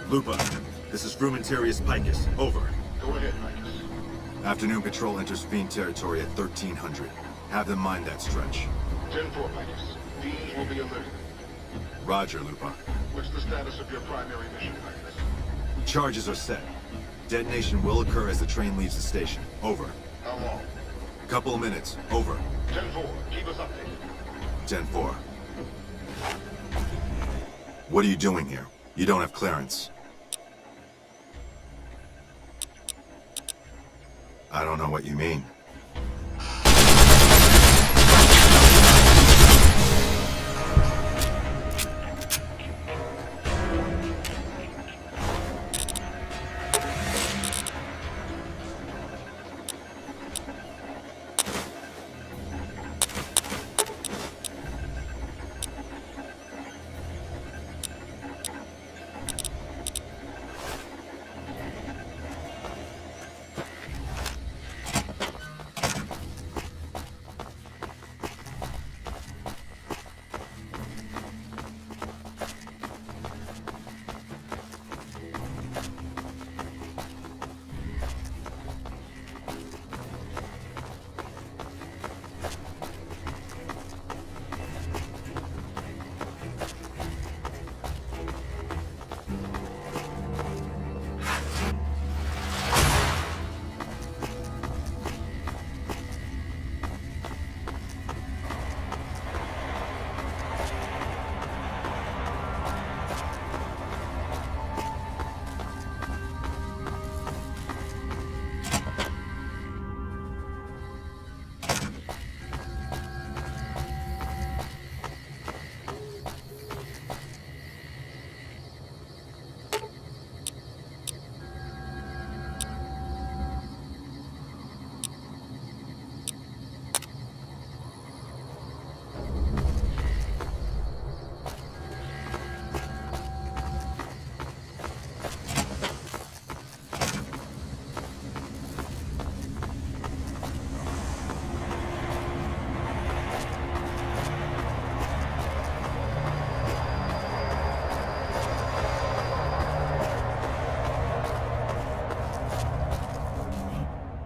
Lupa, this is Frumentarius Picus. Over. Go ahead, Picus. Afternoon patrol enters Fiend territory at 1300. Have them mind that stretch. 10-4, Picus. Fiends will be alerted. Roger, Lupa. What's the status of your primary mission, Picus? Charges are set. Detonation will occur as the train leaves the station. Over. How long? Couple of minutes. Over. 10-4. Keep us updated. 10-4. What are you doing here? You don't have clearance. I don't know what you mean.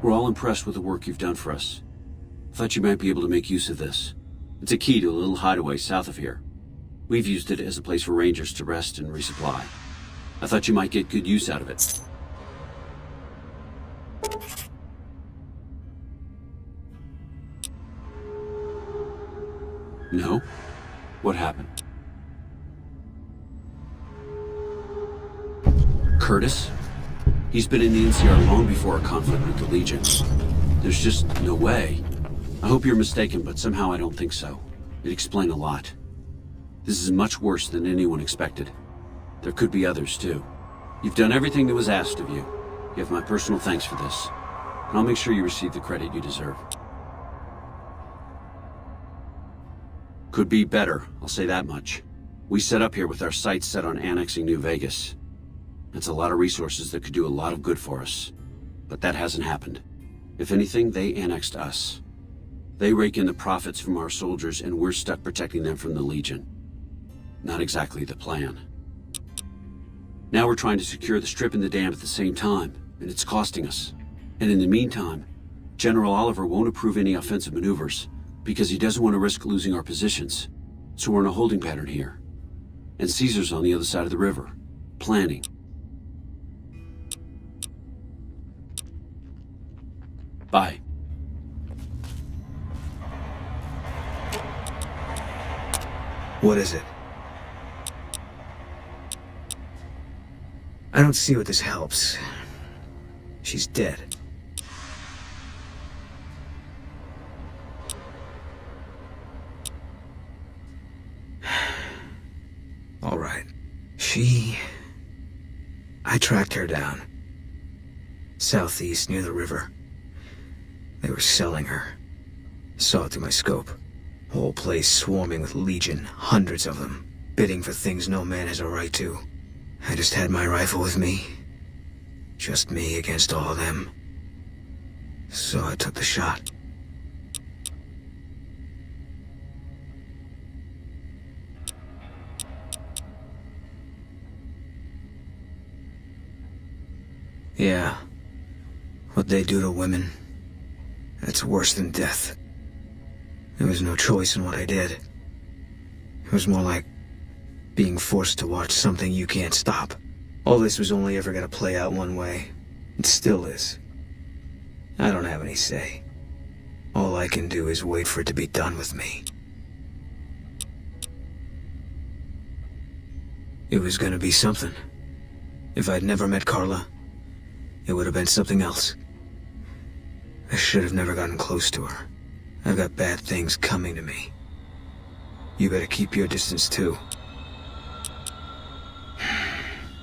We're all impressed with the work you've done for us. I thought you might be able to make use of this. It's a key to a little hideaway south of here. We've used it as a place for rangers to rest and resupply. I thought you might get good use out of it. No? What happened? Curtis? He's been in the NCR long before our conflict with the Legion. There's just no way. I hope you're mistaken, but somehow I don't think so. It'd explain a lot. This is much worse than anyone expected. There could be others, too. You've done everything that was asked of you. You have my personal thanks for this. And I'll make sure you receive the credit you deserve. Could be better, I'll say that much. We set up here with our sights set on annexing New Vegas. That's a lot of resources that could do a lot of good for us. But that hasn't happened. If anything, they annexed us. They rake in the profits from our soldiers, and we're stuck protecting them from the Legion. Not exactly the plan. Now we're trying to secure the strip and the dam at the same time, and it's costing us. And in the meantime, General Oliver won't approve any offensive maneuvers, because he doesn't want to risk losing our positions. So we're in a holding pattern here. And Caesar's on the other side of the river, planning. Bye. What is it? I don't see what this helps. She's dead. All right. I tracked her down. Southeast, near the river. They were selling her. Saw it through my scope. Whole place swarming with Legion, hundreds of them, bidding for things no man has a right to. I just had my rifle with me. Just me against all of them. So I took the shot. Yeah. What they do to women, that's worse than death. There was no choice in what I did. It was more like being forced to watch something you can't stop. All this was only ever gonna play out one way. It still is. I don't have any say. All I can do is wait for it to be done with me. It was gonna be something. If I'd never met Carla, it would have been something else. I should have never gotten close to her. I've got bad things coming to me. You better keep your distance too.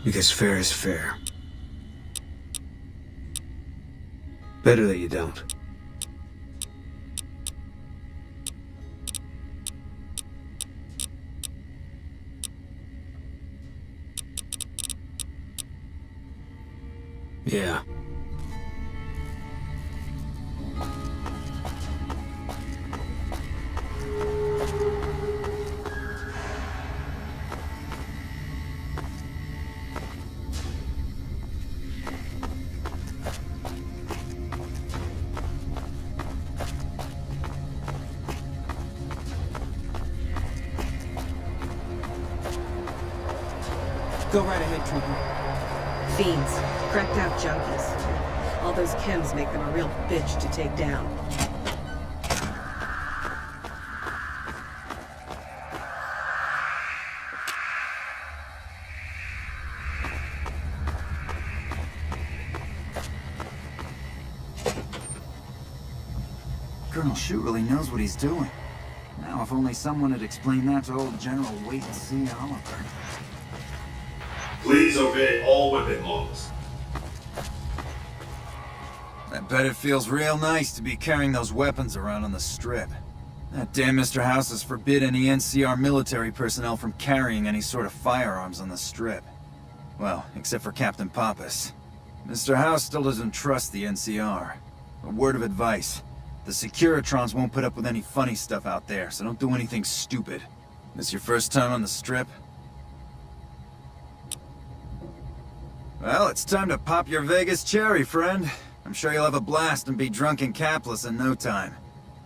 Because fair is fair. Better that you don't. Yeah. Go right ahead, Trooper. Fiends. Cracked out junkies. All those chems make them a real bitch to take down. Colonel Shute really knows what he's doing. Now, if only someone had explained that to old General Wait-and-See Oliver. Please obey all weapon laws. I bet it feels real nice to be carrying those weapons around on the Strip. That damn Mr. House has forbid any NCR military personnel from carrying any sort of firearms on the Strip. Well, except for Captain Pappas. Mr. House still doesn't trust the NCR. A word of advice. The Securitrons won't put up with any funny stuff out there, so don't do anything stupid. This your first time on the Strip? Well, it's time to pop your Vegas cherry, friend. I'm sure you'll have a blast and be drunk and capless in no time.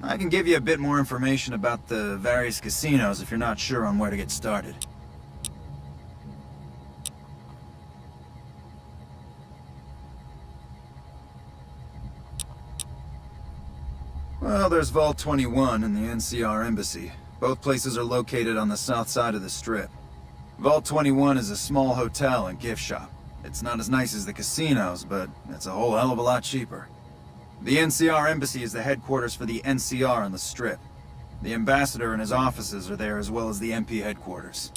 I can give you a bit more information about the various casinos if you're not sure on where to get started. Well, there's Vault 21 and the NCR Embassy. Both places are located on the south side of the Strip. Vault 21 is a small hotel and gift shop. It's not as nice as the casinos, but it's a whole hell of a lot cheaper. The NCR Embassy is the headquarters for the NCR on the Strip. The ambassador and his offices are there, as well as the MP headquarters.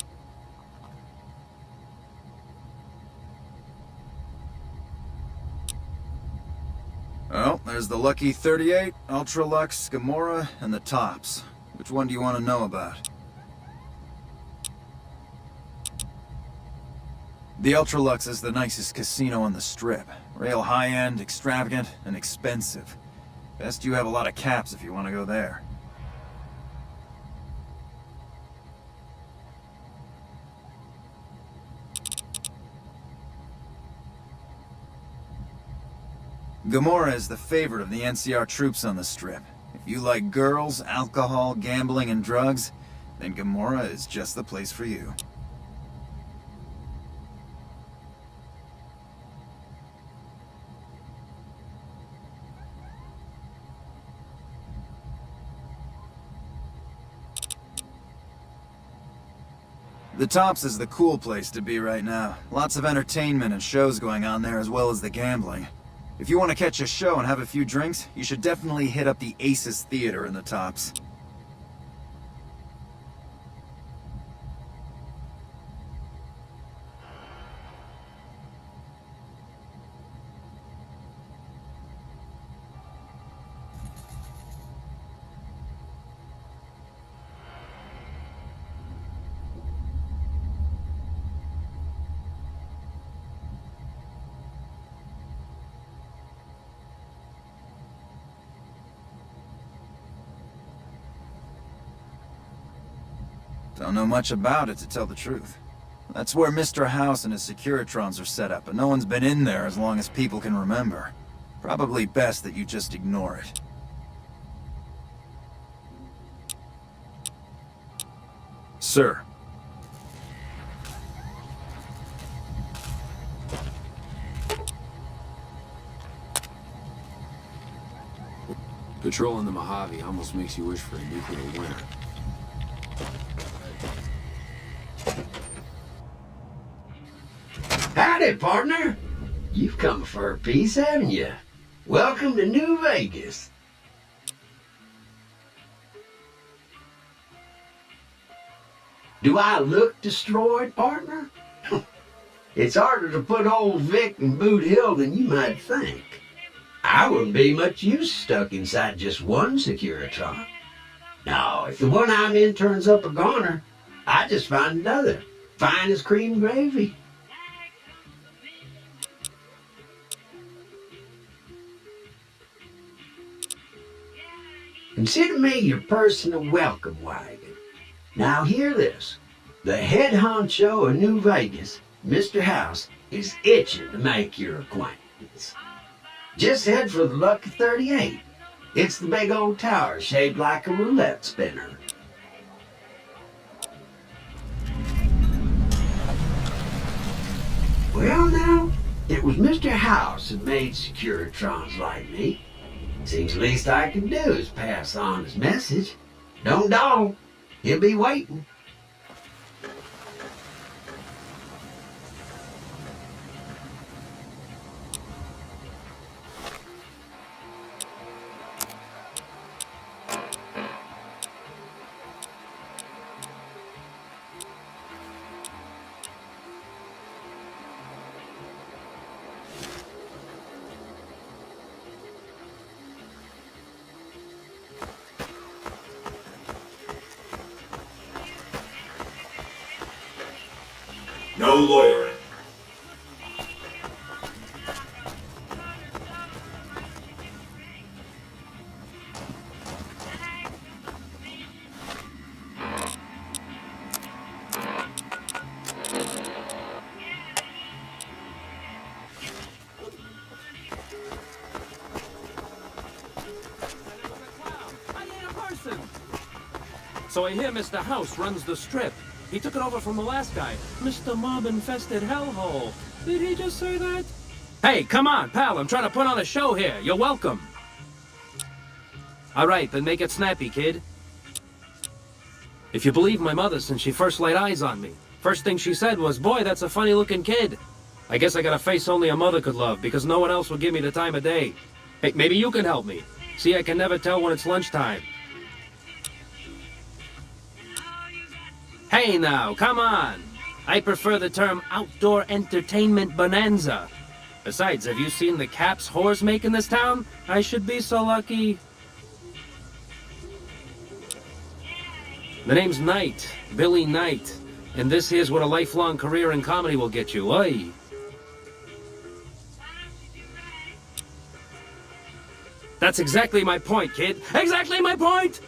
Well, there's the Lucky 38, Ultralux, Gamora, and the Tops. Which one do you want to know about? The Ultralux is the nicest casino on the Strip. Real high-end, extravagant, and expensive. Best you have a lot of caps if you want to go there. Gamora is the favorite of the NCR troops on the Strip. If you like girls, alcohol, gambling, and drugs, then Gamora is just the place for you. The Tops is the cool place to be right now. Lots of entertainment and shows going on there, as well as the gambling. If you want to catch a show and have a few drinks, you should definitely hit up the Aces Theater in the Tops. Don't know much about it, to tell the truth. That's where Mr. House and his Securitrons are set up, but no one's been in there as long as people can remember. Probably best that you just ignore it. Sir. Patrolling the Mojave almost makes you wish for a nuclear winter. Howdy, partner. You've come for a piece, haven't you? Welcome to New Vegas. Do I look destroyed, partner? It's harder to put old Vic in Boot Hill than you might think. I wouldn't be much use stuck inside just one Securitron. No, if the one I'm in turns up a goner, I just find another. Fine as cream gravy. Consider me your personal welcome wagon. Now hear this. The head honcho of New Vegas, Mr. House, is itching to make your acquaintance. Just head for the Lucky 38. It's the big old tower shaped like a roulette spinner. Well now, it was Mr. House that made Securitrons like me. Seems the least I can do is pass on his message. Don't dawdle. He'll be waiting. No loitering. So I hear Mr. House runs the strip. He took it over from the last guy, Mr. Mob-infested hellhole. Did he just say that? Hey, come on, pal, I'm trying to put on a show here. You're welcome. All right, then make it snappy, kid. If you believe my mother since she first laid eyes on me, first thing she said was, boy, that's a funny-looking kid. I guess I got a face only a mother could love, because no one else will give me the time of day. Hey, maybe you can help me. See, I can never tell when it's lunchtime. Hey now, come on! I prefer the term outdoor entertainment bonanza. Besides, have you seen the caps whores make in this town? I should be so lucky. The name's Knight, Billy Knight, and this here's what a lifelong career in comedy will get you, oi! That's exactly my point, kid! Exactly my point!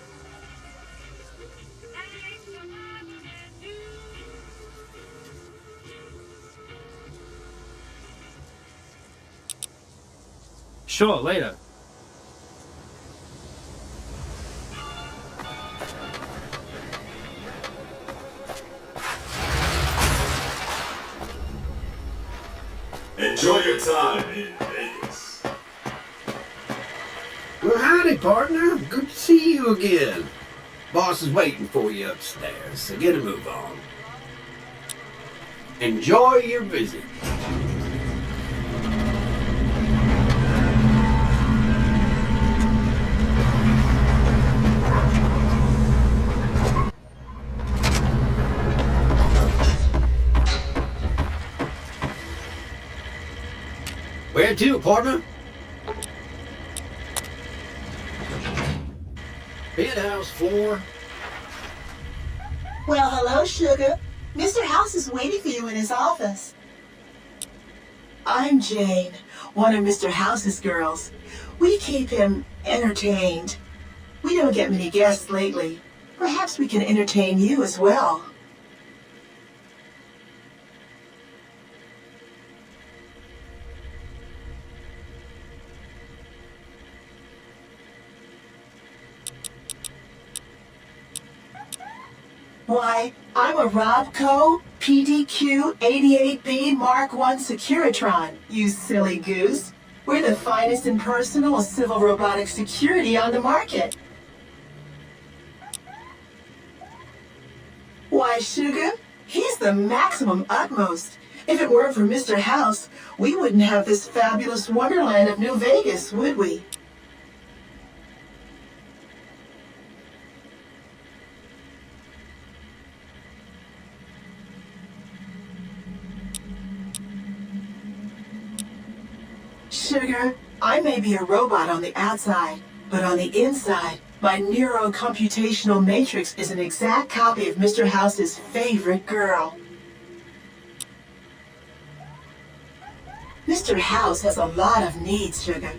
Sure, later. Enjoy your time in Vegas. Well, howdy, partner. Good to see you again. Boss is waiting for you upstairs, so get a move on. Enjoy your visit. Where to, partner? Penthouse floor. Well, hello, sugar. Mr. House is waiting for you in his office. I'm Jane, one of Mr. House's girls. We keep him entertained. We don't get many guests lately. Perhaps we can entertain you as well. Why, I'm a Robco PDQ-88B Mark I Securitron, you silly goose. We're the finest in personal civil robotic security on the market. Why, Sugar, he's the maximum utmost. If it weren't for Mr. House, we wouldn't have this fabulous wonderland of New Vegas, would we? Sugar, I may be a robot on the outside, but on the inside, my neurocomputational matrix is an exact copy of Mr. House's favorite girl. Mr. House has a lot of needs, Sugar.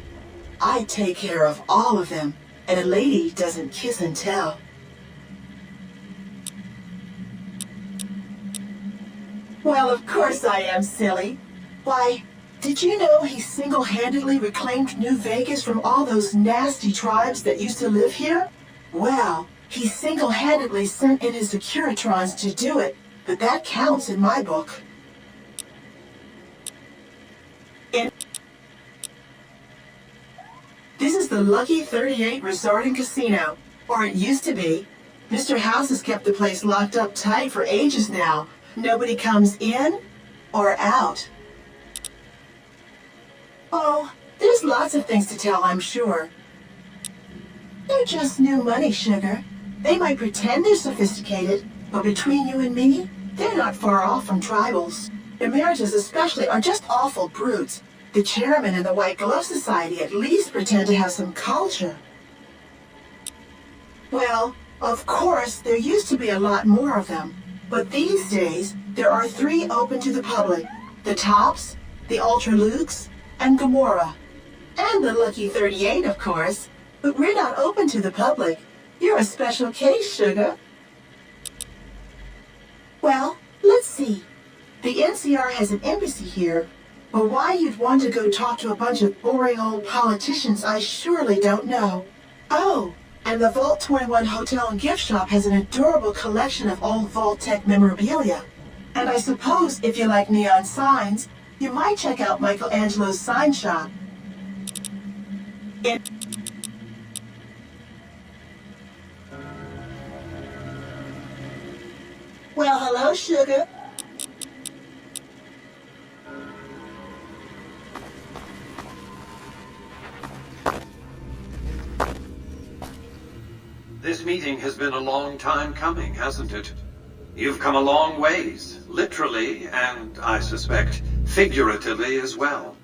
I take care of all of them, and a lady doesn't kiss and tell. Well, of course I am, silly. Why, did you know he single-handedly reclaimed New Vegas from all those nasty tribes that used to live here? Well, he single-handedly sent in his Securitrons to do it, but that counts in my book. This is the Lucky 38 Resort and Casino, or it used to be. Mr. House has kept the place locked up tight for ages now. Nobody comes in or out. Oh, there's lots of things to tell, I'm sure. They're just new money, Sugar. They might pretend they're sophisticated, but between you and me, they're not far off from tribals. Emeritus especially are just awful brutes. The chairman and the White Glove Society at least pretend to have some culture. Well, of course, there used to be a lot more of them. But these days, there are 3 open to the public. The Tops, the Ultralukes, and Gamora. And the Lucky 38, of course. But we're not open to the public. You're a special case, Sugar. Well, let's see. The NCR has an embassy here. But why you'd want to go talk to a bunch of boring old politicians, I surely don't know. Oh, and the Vault 21 Hotel and Gift Shop has an adorable collection of old Vault-Tec memorabilia. And I suppose if you like neon signs, you might check out Michelangelo's sign shop. Well, hello, Sugar. This meeting has been a long time coming, hasn't it? You've come a long ways, literally, and I suspect figuratively as well.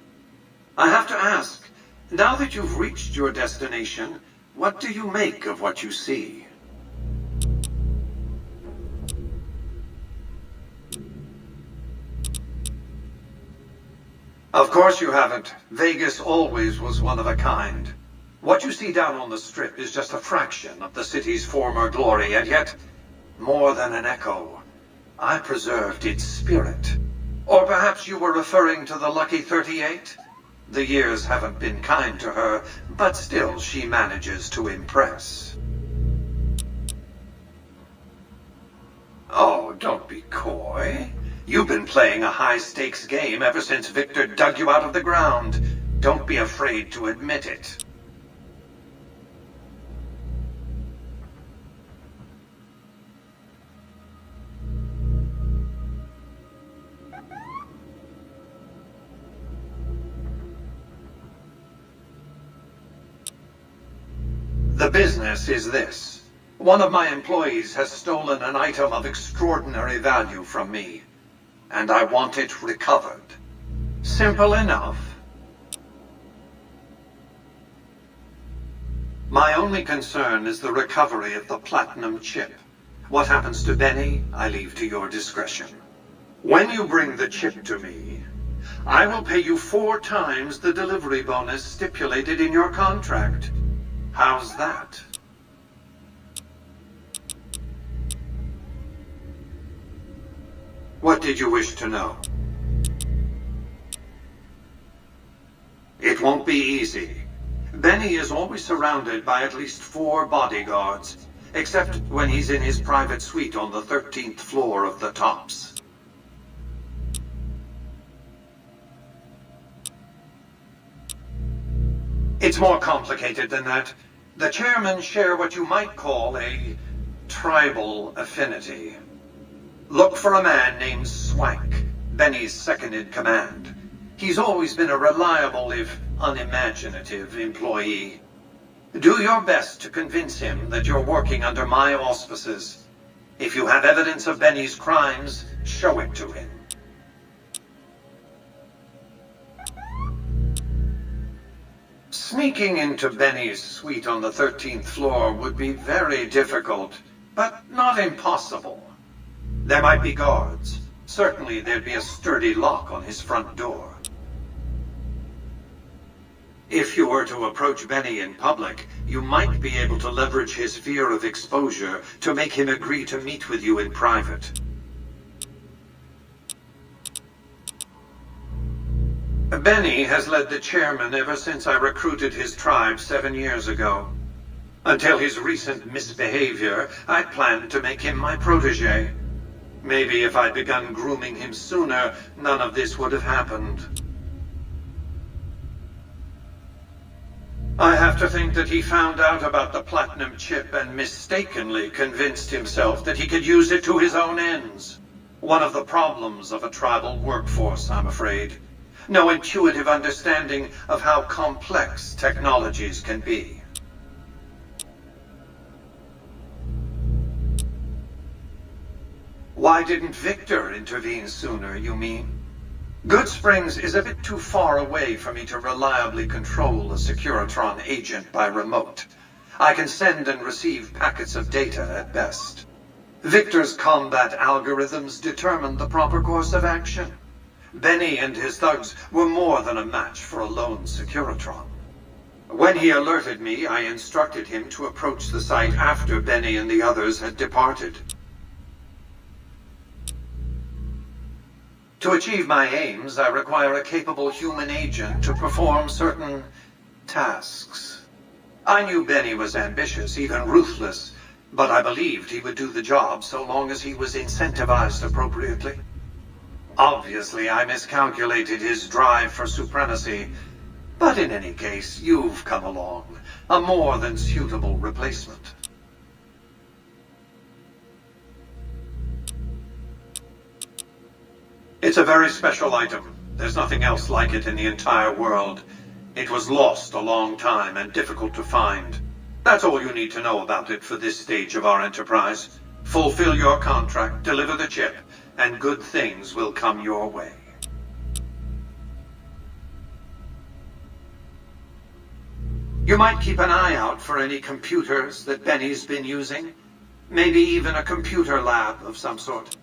I have to ask, now that you've reached your destination, what do you make of what you see? Of course you haven't. Vegas always was one of a kind. What you see down on the Strip is just a fraction of the city's former glory, and yet, more than an echo, I preserved its spirit. Or perhaps you were referring to the Lucky 38? The years haven't been kind to her, but still she manages to impress. Oh, don't be coy. You've been playing a high-stakes game ever since Victor dug you out of the ground. Don't be afraid to admit it. The business is this. One of my employees has stolen an item of extraordinary value from me, and I want it recovered. Simple enough. My only concern is the recovery of the platinum chip. What happens to Benny, I leave to your discretion. When you bring the chip to me, I will pay you 4 times the delivery bonus stipulated in your contract. How's that? What did you wish to know? It won't be easy. Benny is always surrounded by at least 4 bodyguards. except when he's in his private suite on the 13th floor of the Tops. It's more complicated than that. The chairmen share what you might call a tribal affinity. Look for a man named Swank, Benny's second-in-command. He's always been a reliable, if unimaginative, employee. Do your best to convince him that you're working under my auspices. If you have evidence of Benny's crimes, show it to him. Sneaking into Benny's suite on the 13th floor would be very difficult, but not impossible. There might be guards. Certainly there'd be a sturdy lock on his front door. If you were to approach Benny in public, you might be able to leverage his fear of exposure to make him agree to meet with you in private. Benny has led the chairman ever since I recruited his tribe 7 years ago. Until his recent misbehavior, I planned to make him my protege. Maybe if I'd begun grooming him sooner, none of this would have happened. I have to think that he found out about the platinum chip and mistakenly convinced himself that he could use it to his own ends. One of the problems of a tribal workforce, I'm afraid. No intuitive understanding of how complex technologies can be. Why didn't Victor intervene sooner, you mean? Goodsprings is a bit too far away for me to reliably control a Securitron agent by remote. I can send and receive packets of data at best. Victor's combat algorithms determined the proper course of action. Benny and his thugs were more than a match for a lone Securitron. When he alerted me, I instructed him to approach the site after Benny and the others had departed. To achieve my aims, I require a capable human agent to perform certain tasks. I knew Benny was ambitious, even ruthless, but I believed he would do the job so long as he was incentivized appropriately. Obviously, I miscalculated his drive for supremacy, but in any case, you've come along, a more than suitable replacement. It's a very special item. There's nothing else like it in the entire world. It was lost a long time and difficult to find. That's all you need to know about it for this stage of our enterprise. Fulfill your contract, deliver the chip, and good things will come your way. You might keep an eye out for any computers that Benny's been using. Maybe even a computer lab of some sort.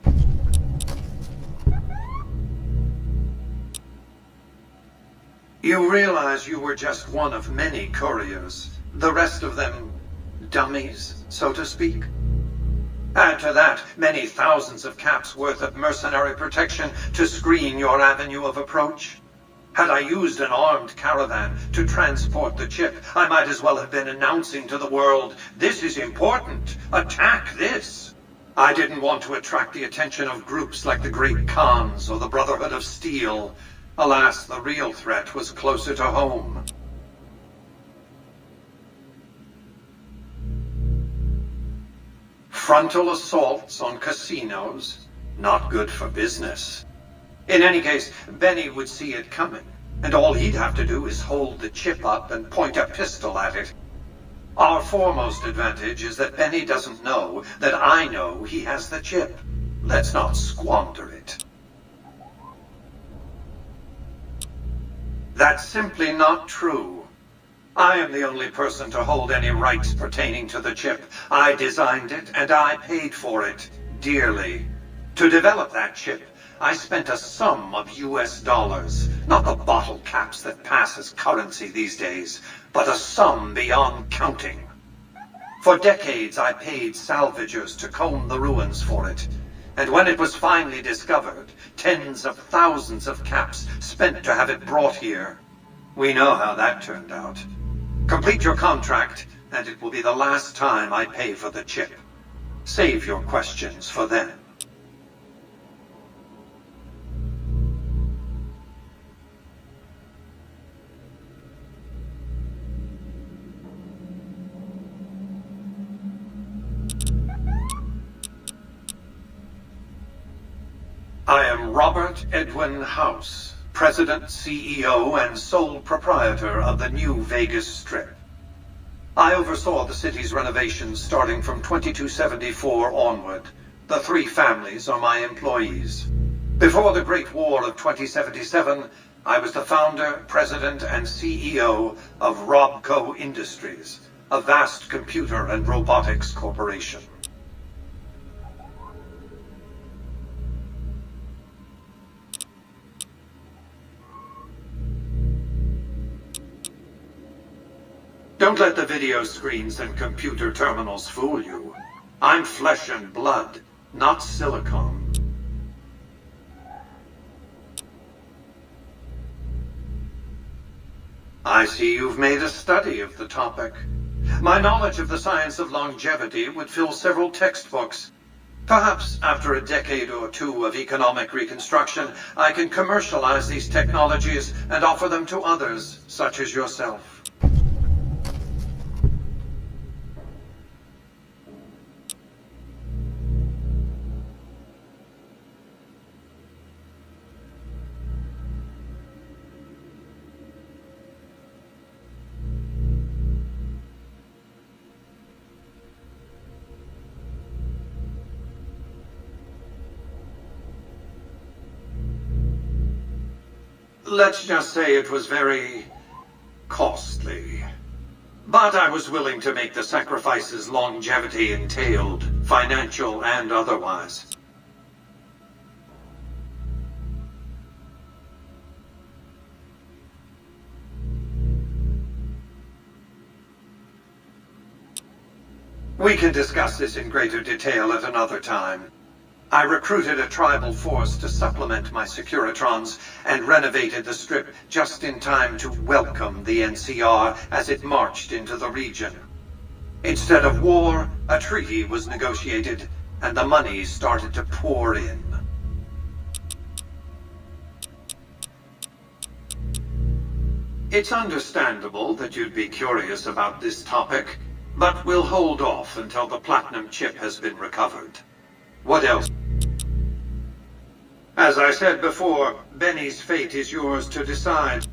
You realize you were just one of many couriers. The rest of them, dummies, so to speak. Add to that many thousands of caps worth of mercenary protection to screen your avenue of approach. Had I used an armed caravan to transport the chip, I might as well have been announcing to the world, "This is important. Attack this." I didn't want to attract the attention of groups like the Great Khans or the Brotherhood of Steel. Alas, the real threat was closer to home. Frontal assaults on casinos, not good for business. In any case, Benny would see it coming, and all he'd have to do is hold the chip up and point a pistol at it. Our foremost advantage is that Benny doesn't know that I know he has the chip. Let's not squander it. That's simply not true. I am the only person to hold any rights pertaining to the chip. I designed it, and I paid for it, dearly. To develop that chip, I spent a sum of US dollars, not the bottle caps that pass as currency these days, but a sum beyond counting. For decades, I paid salvagers to comb the ruins for it. And when it was finally discovered, tens of thousands of caps spent to have it brought here. We know how that turned out. Complete your contract, and it will be the last time I pay for the chip. Save your questions for then. I am Robert Edwin House, President, CEO, and sole proprietor of the New Vegas Strip. I oversaw the city's renovations starting from 2274 onward. The 3 families are my employees. Before the Great War of 2077, I was the founder, president, and CEO of Robco Industries, a vast computer and robotics corporation. Don't let the video screens and computer terminals fool you. I'm flesh and blood, not silicone. I see you've made a study of the topic. My knowledge of the science of longevity would fill several textbooks. Perhaps after a decade or 2 of economic reconstruction, I can commercialize these technologies and offer them to others, such as yourself. Let's just say it was very costly. But I was willing to make the sacrifices longevity entailed, financial and otherwise. We can discuss this in greater detail at another time. I recruited a tribal force to supplement my Securitrons and renovated the Strip just in time to welcome the NCR as it marched into the region. Instead of war, a treaty was negotiated, and the money started to pour in. It's understandable that you'd be curious about this topic, but we'll hold off until the Platinum chip has been recovered. What else? As I said before, Benny's fate is yours to decide.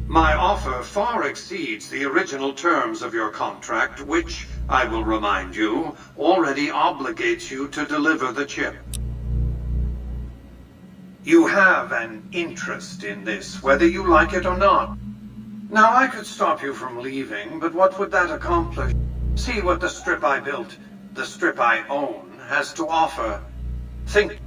My offer far exceeds the original terms of your contract, which, I will remind you, already obligates you to deliver the chip. You have an interest in this, whether you like it or not. Now, I could stop you from leaving, but what would that accomplish? See what the Strip I built, the Strip I own, has to offer. Think.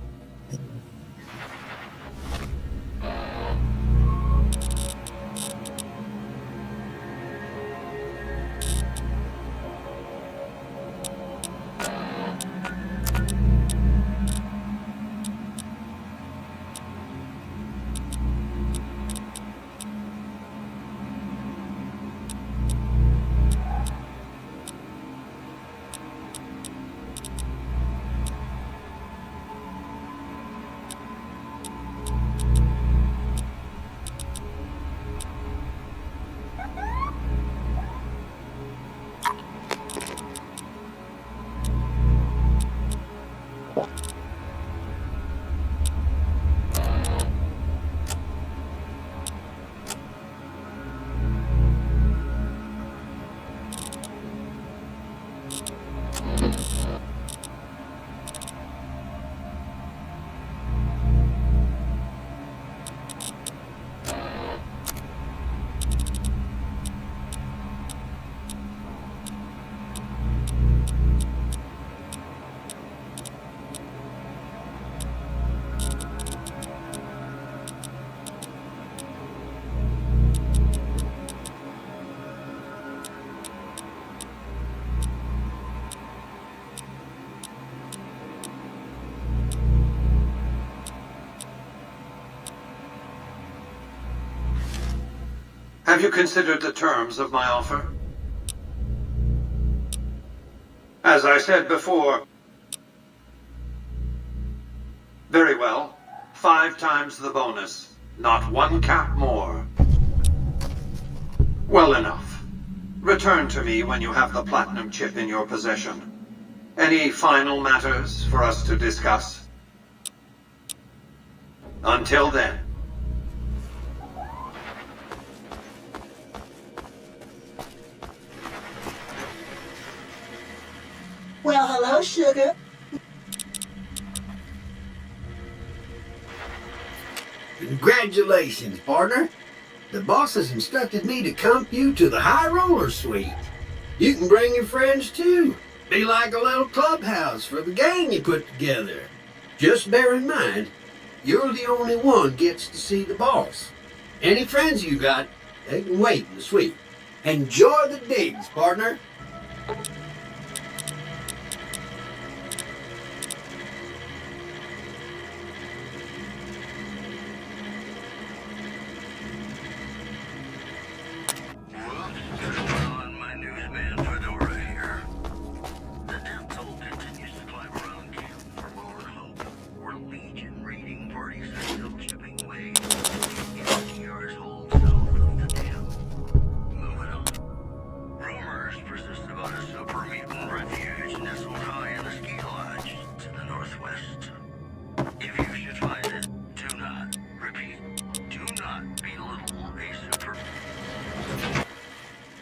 Have you considered the terms of my offer? As I said before... Very well. 5 times the bonus. Not 1 cap more. Well enough. Return to me when you have the platinum chip in your possession. Any final matters for us to discuss? Until then. Well, hello, sugar. Congratulations, partner. The boss has instructed me to comp you to the high roller suite. You can bring your friends too. Be like a little clubhouse for the gang you put together. Just bear in mind, you're the only one gets to see the boss. Any friends you got, they can wait in the suite. Enjoy the digs, partner.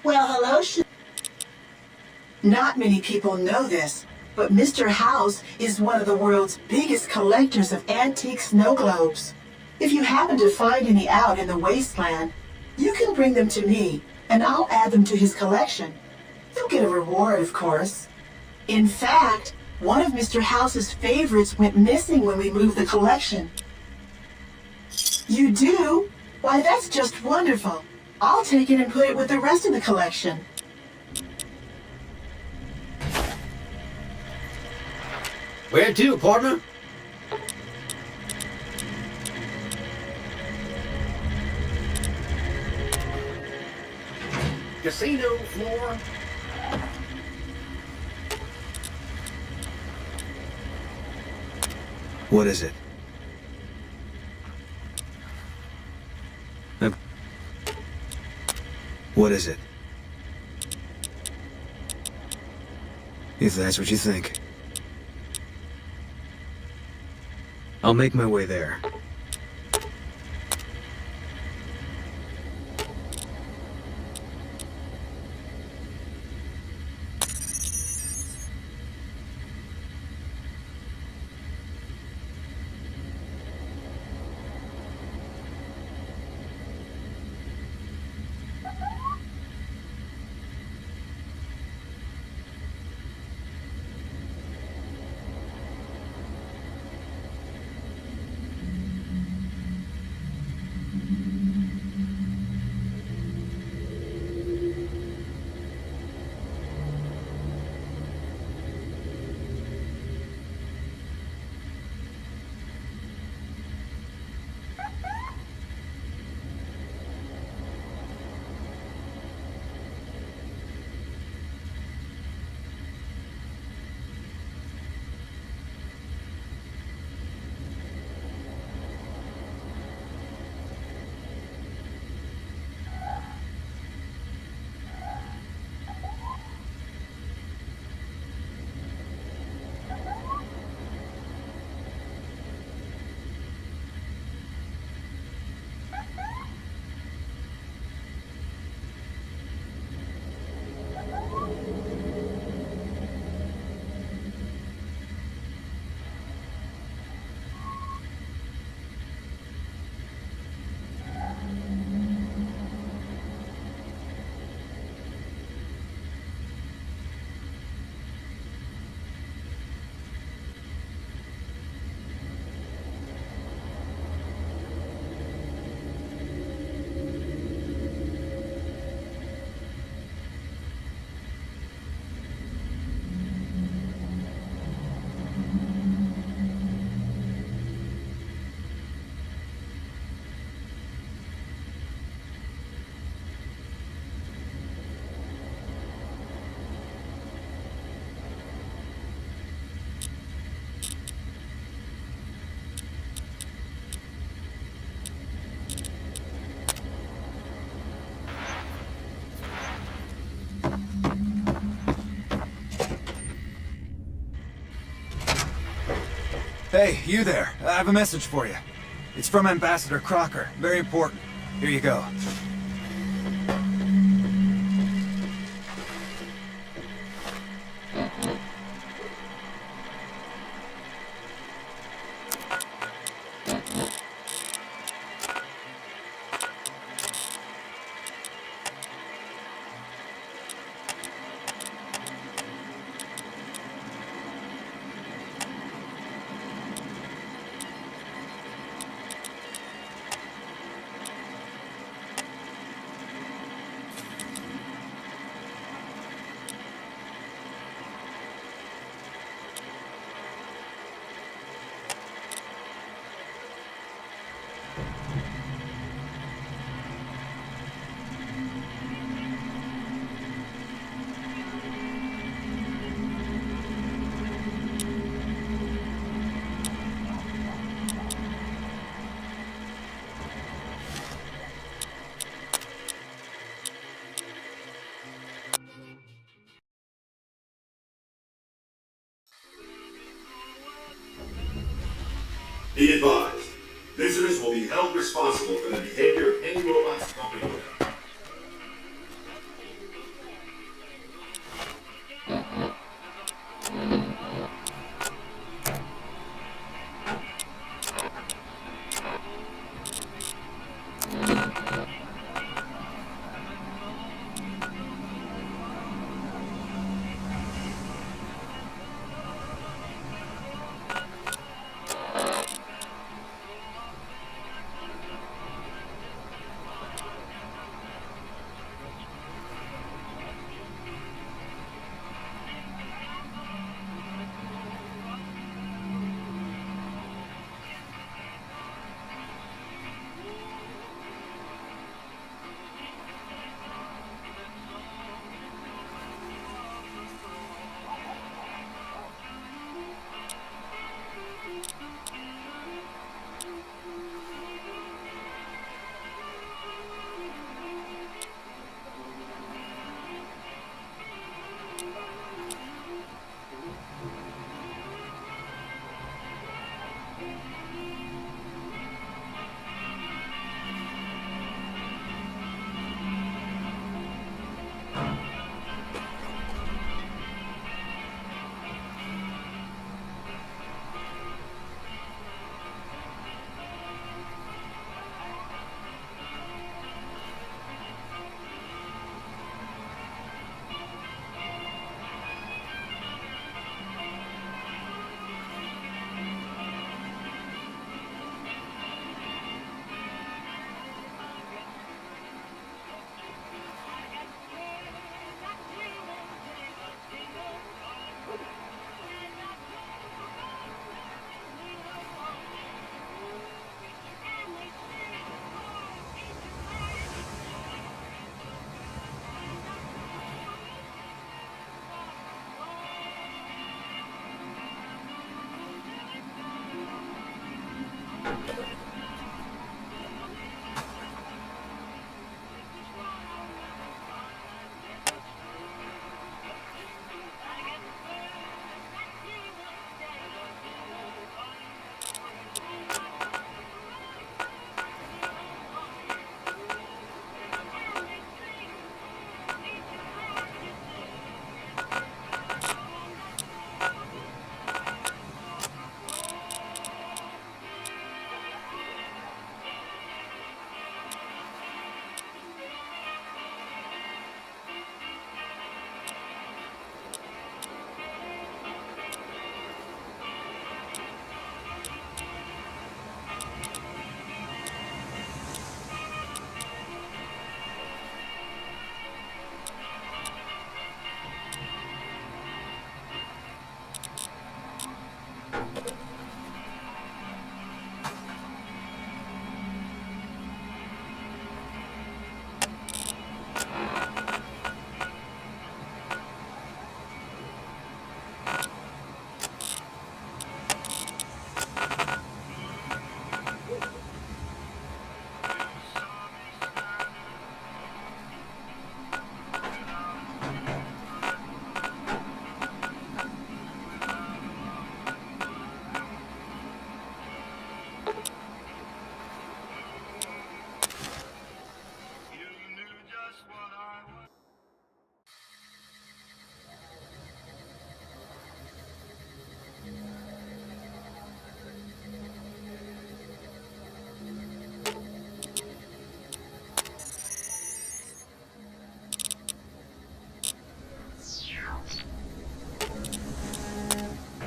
Well, hello, Not many people know this, but Mr. House is one of the world's biggest collectors of antique snow globes. If you happen to find any out in the wasteland, you can bring them to me, and I'll add them to his collection. You'll get a reward, of course. In fact, one of Mr. House's favorites went missing when we moved the collection. You do? Why, that's just wonderful. I'll take it and put it with the rest of the collection. Where to, partner? Casino floor. What is it? What is it? If that's what you think. I'll make my way there. Hey, you there. I have a message for you. It's from Ambassador Crocker. Very important. Here you go. Be advised, visitors will be held responsible for the behavior of any robots accompanying them.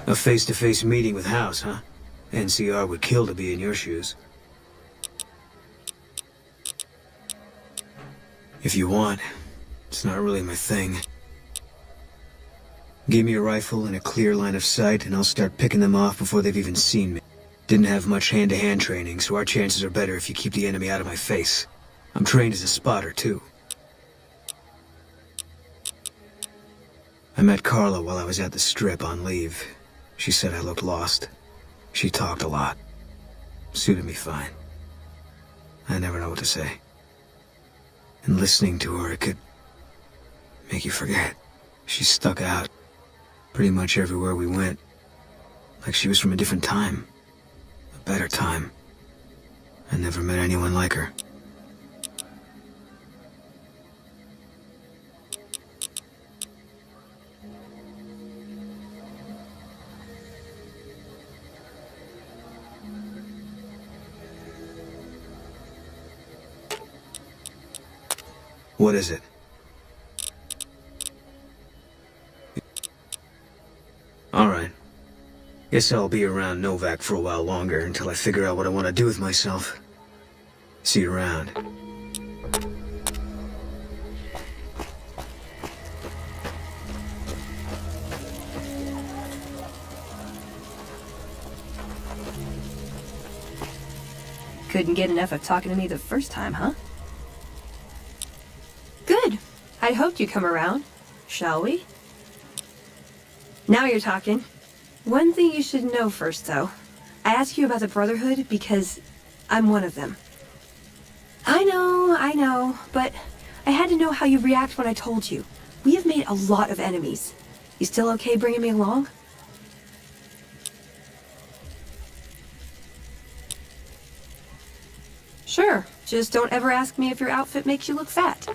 A face-to-face meeting with House, huh? NCR would kill to be in your shoes. If you want, it's not really my thing. Give me a rifle and a clear line of sight, and I'll start picking them off before they've even seen me. Didn't have much hand-to-hand training, so our chances are better if you keep the enemy out of my face. I'm trained as a spotter, too. I met Carla while I was at the Strip on leave. She said I looked lost. She talked a lot. Suited me fine. I never know what to say. And listening to her, it could make you forget. She stuck out pretty much everywhere we went. Like she was from a different time. A better time. I never met anyone like her. What is it? Alright. Guess I'll be around Novak for a while longer until I figure out what I want to do with myself. See you around. Couldn't get enough of talking to me the first time, huh? Good. I'd hoped you'd come around. Shall we? Now you're talking. One thing you should know first, though. I asked you about the Brotherhood because I'm one of them. I know, but I had to know how you'd react when I told you. We have made a lot of enemies. You still okay bringing me along? Sure. Just don't ever ask me if your outfit makes you look fat.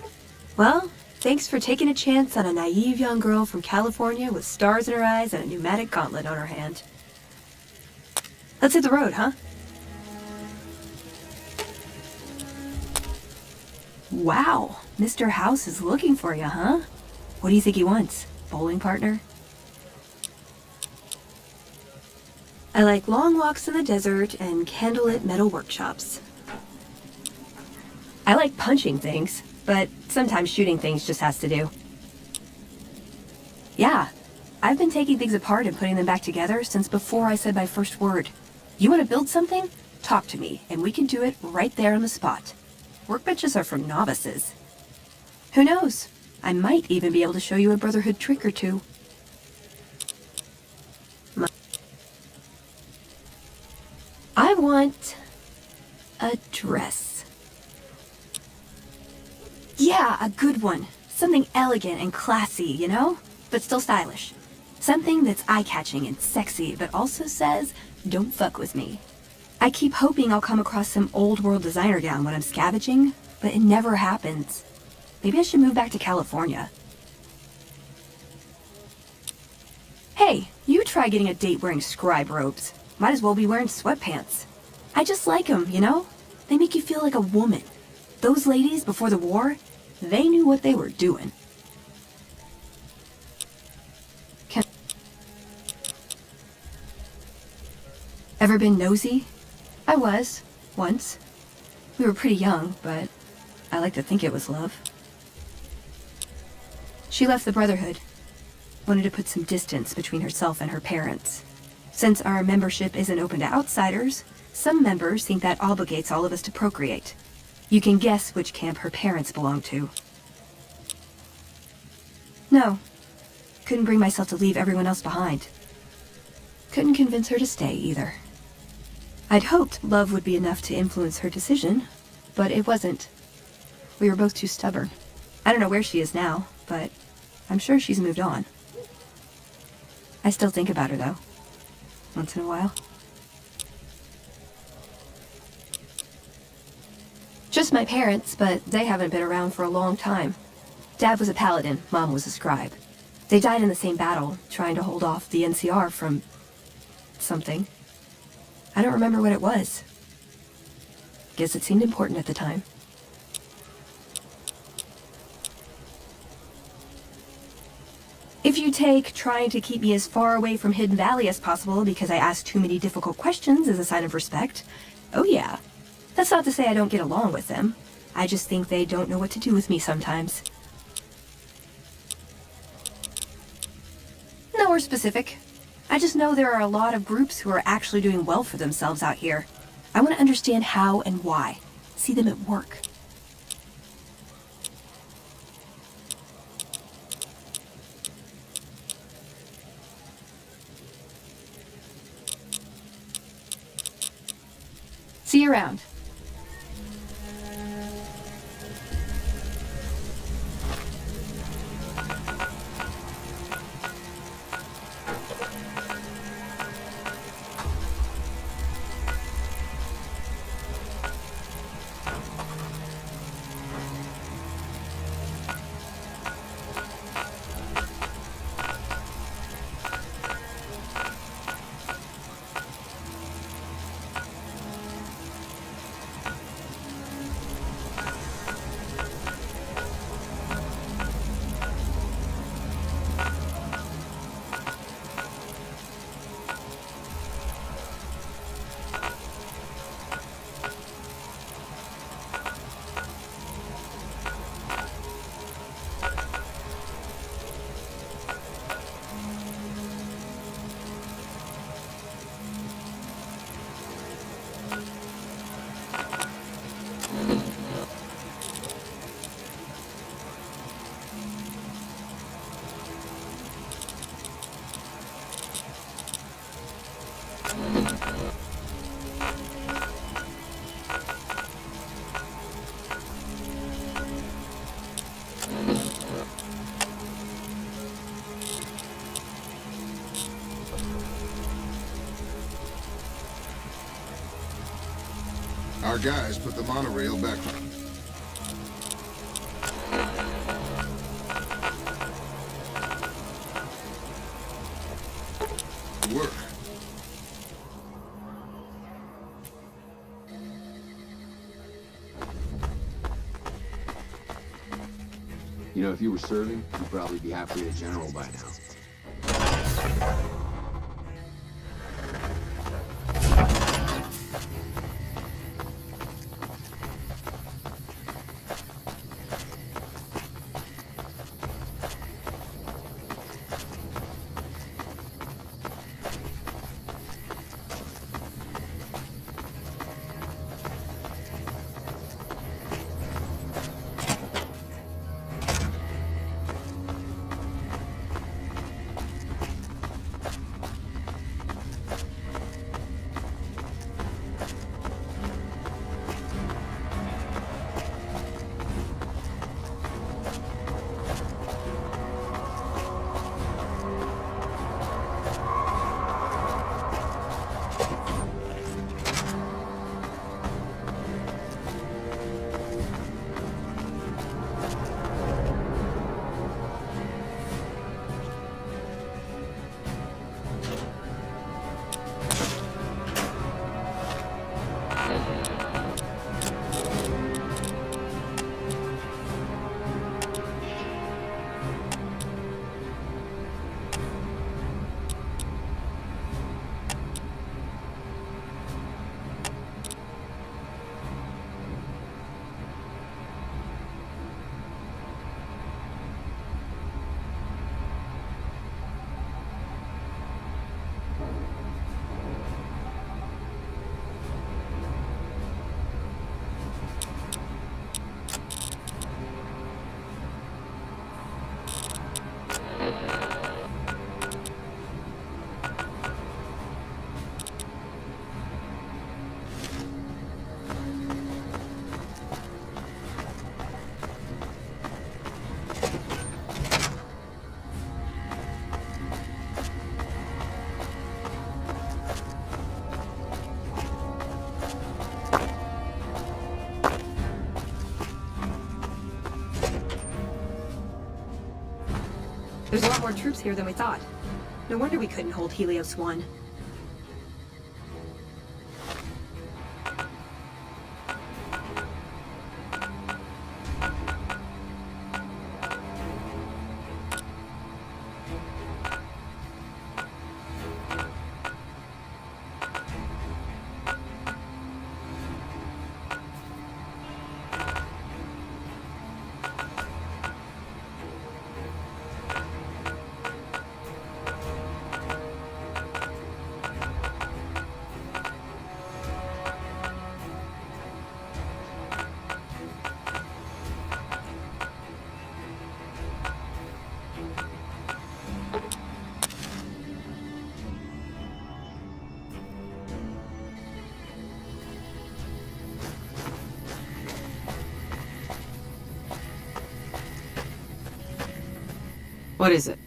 Well, thanks for taking a chance on a naive young girl from California with stars in her eyes and a pneumatic gauntlet on her hand. Let's hit the road, huh? Wow, Mr. House is looking for you, huh? What do you think he wants? Bowling partner? I like long walks in the desert and candlelit metal workshops. I like punching things, but sometimes shooting things just has to do. Yeah, I've been taking things apart and putting them back together since before I said my first word. You want to build something? Talk to me, and we can do it right there on the spot. Workbenches are for novices. Who knows? I might even be able to show you a Brotherhood trick or two. I want a dress. Yeah, a good one. Something elegant and classy, you know? But still stylish. Something that's eye-catching and sexy, but also says, don't fuck with me. I keep hoping I'll come across some old-world designer gown when I'm scavenging, but it never happens. Maybe I should move back to California. Hey, you try getting a date wearing scribe robes. Might as well be wearing sweatpants. I just like them, you know? They make you feel like a woman. Those ladies before the war, they knew what they were doing. Ever been nosy? I was, once. We were pretty young, but I like to think it was love. She left the Brotherhood. Wanted to put some distance between herself and her parents. Since our membership isn't open to outsiders, some members think that obligates all of us to procreate. You can guess which camp her parents belong to. No. Couldn't bring myself to leave everyone else behind. Couldn't convince her to stay, either. I'd hoped love would be enough to influence her decision, but it wasn't. We were both too stubborn. I don't know where she is now, but I'm sure she's moved on. I still think about her, though. Once in a while. Just my parents, but they haven't been around for a long time. Dad was a paladin, Mom was a scribe. They died in the same battle, trying to hold off the NCR from something. I don't remember what it was. Guess it seemed important at the time. If you take trying to keep me as far away from Hidden Valley as possible because I ask too many difficult questions as a sign of respect, oh yeah. That's not to say I don't get along with them. I just think they don't know what to do with me sometimes. Nowhere specific. I just know there are a lot of groups who are actually doing well for themselves out here. I want to understand how and why. See them at work. See you around. Our guys put the monorail back on. Work. You know, if you were serving, you'd probably be halfway a general by now. There's a lot more troops here than we thought. No wonder we couldn't hold Helios 1. What is it?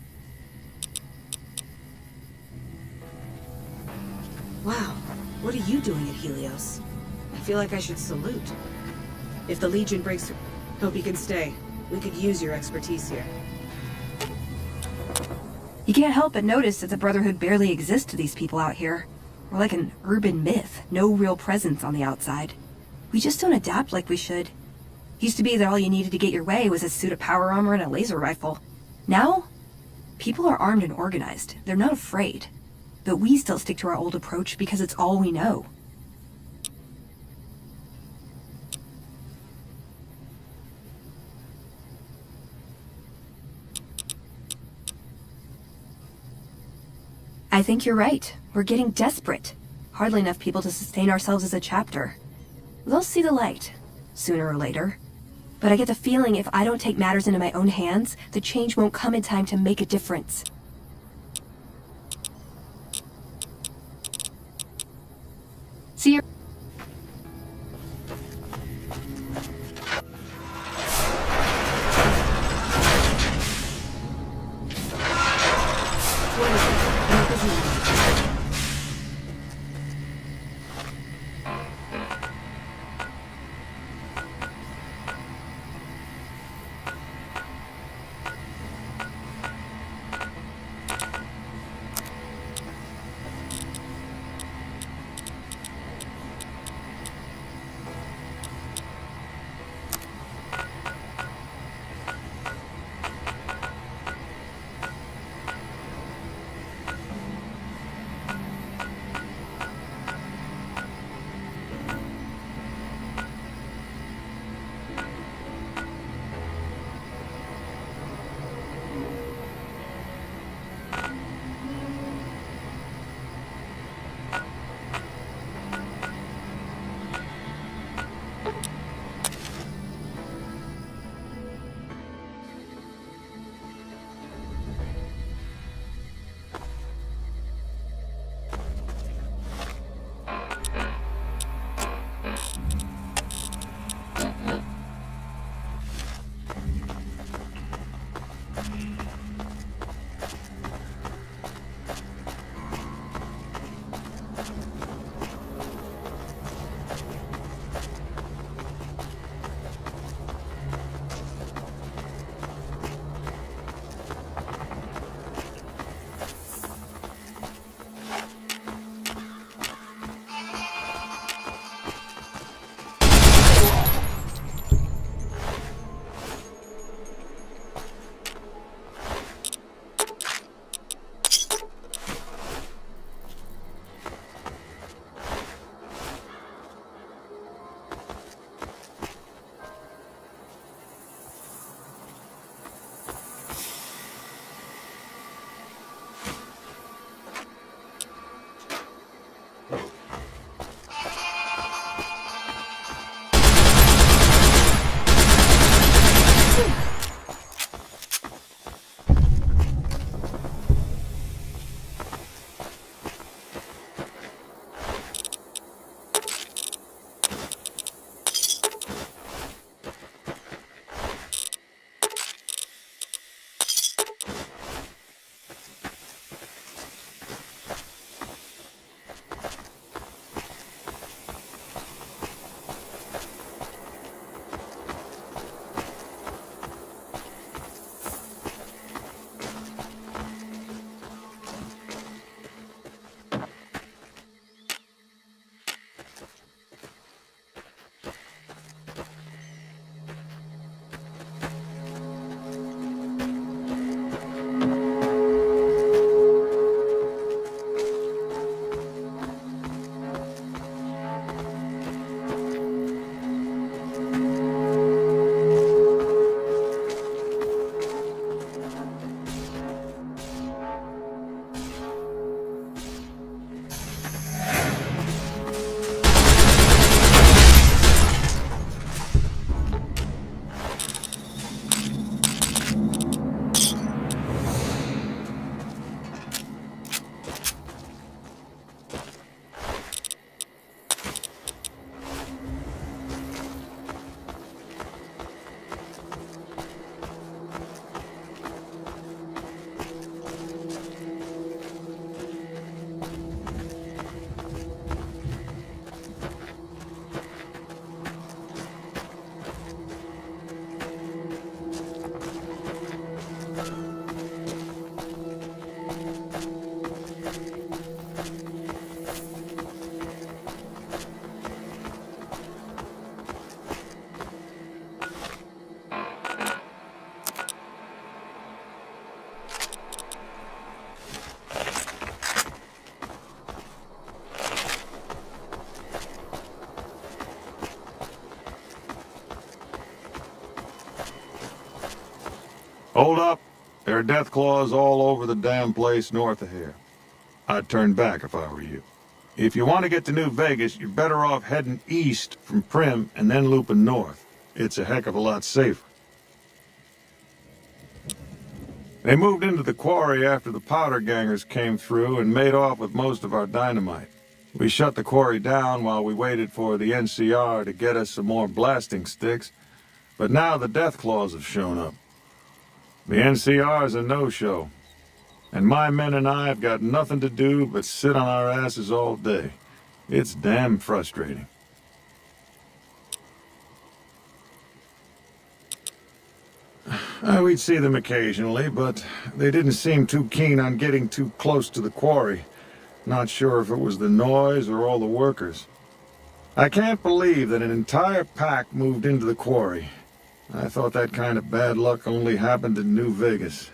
Wow, what are you doing at Helios? I feel like I should salute. If the Legion breaks through, hope you can stay. We could use your expertise here. You can't help but notice that the Brotherhood barely exists to these people out here. We're like an urban myth, no real presence on the outside. We just don't adapt like we should. Used to be that all you needed to get your way was a suit of power armor and a laser rifle. Now, people are armed and organized. They're not afraid. But we still stick to our old approach because it's all we know. I think you're right. We're getting desperate. Hardly enough people to sustain ourselves as a chapter. They'll see the light, sooner or later. But I get the feeling if I don't take matters into my own hands, the change won't come in time to make a difference. See you. Hold up. There are death claws all over the damn place north of here. I'd turn back if I were you. If you want to get to New Vegas, you're better off heading east from Prim and then looping north. It's a heck of a lot safer. They moved into the quarry after the powder gangers came through and made off with most of our dynamite. We shut the quarry down while we waited for the NCR to get us some more blasting sticks, but now the death claws have shown up. The NCR's a no-show, and my men and I have got nothing to do but sit on our asses all day. It's damn frustrating. We'd see them occasionally, but they didn't seem too keen on getting too close to the quarry. Not sure if it was the noise or all the workers. I can't believe that an entire pack moved into the quarry. I thought that kind of bad luck only happened in New Vegas.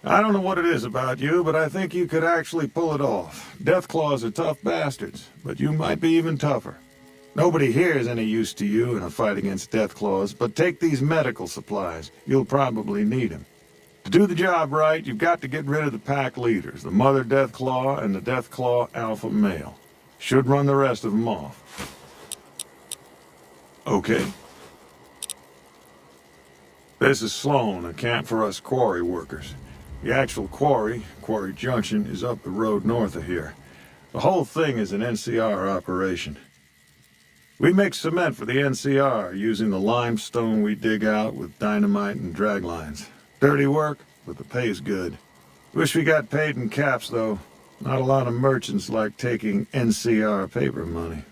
I don't know what it is about you, but I think you could actually pull it off. Deathclaws are tough bastards, but you might be even tougher. Nobody here is any use to you in a fight against Deathclaws, but take these medical supplies. You'll probably need them. To do the job right, you've got to get rid of the pack leaders, the Mother Deathclaw and the Deathclaw Alpha Male. Should run the rest of them off. Okay. This is Sloan, a camp for us quarry workers. The actual quarry, Quarry Junction, is up the road north of here. The whole thing is an NCR operation. We make cement for the NCR using the limestone we dig out with dynamite and drag lines. Dirty work, but the pay's good. Wish we got paid in caps, though. Not a lot of merchants like taking NCR paper money.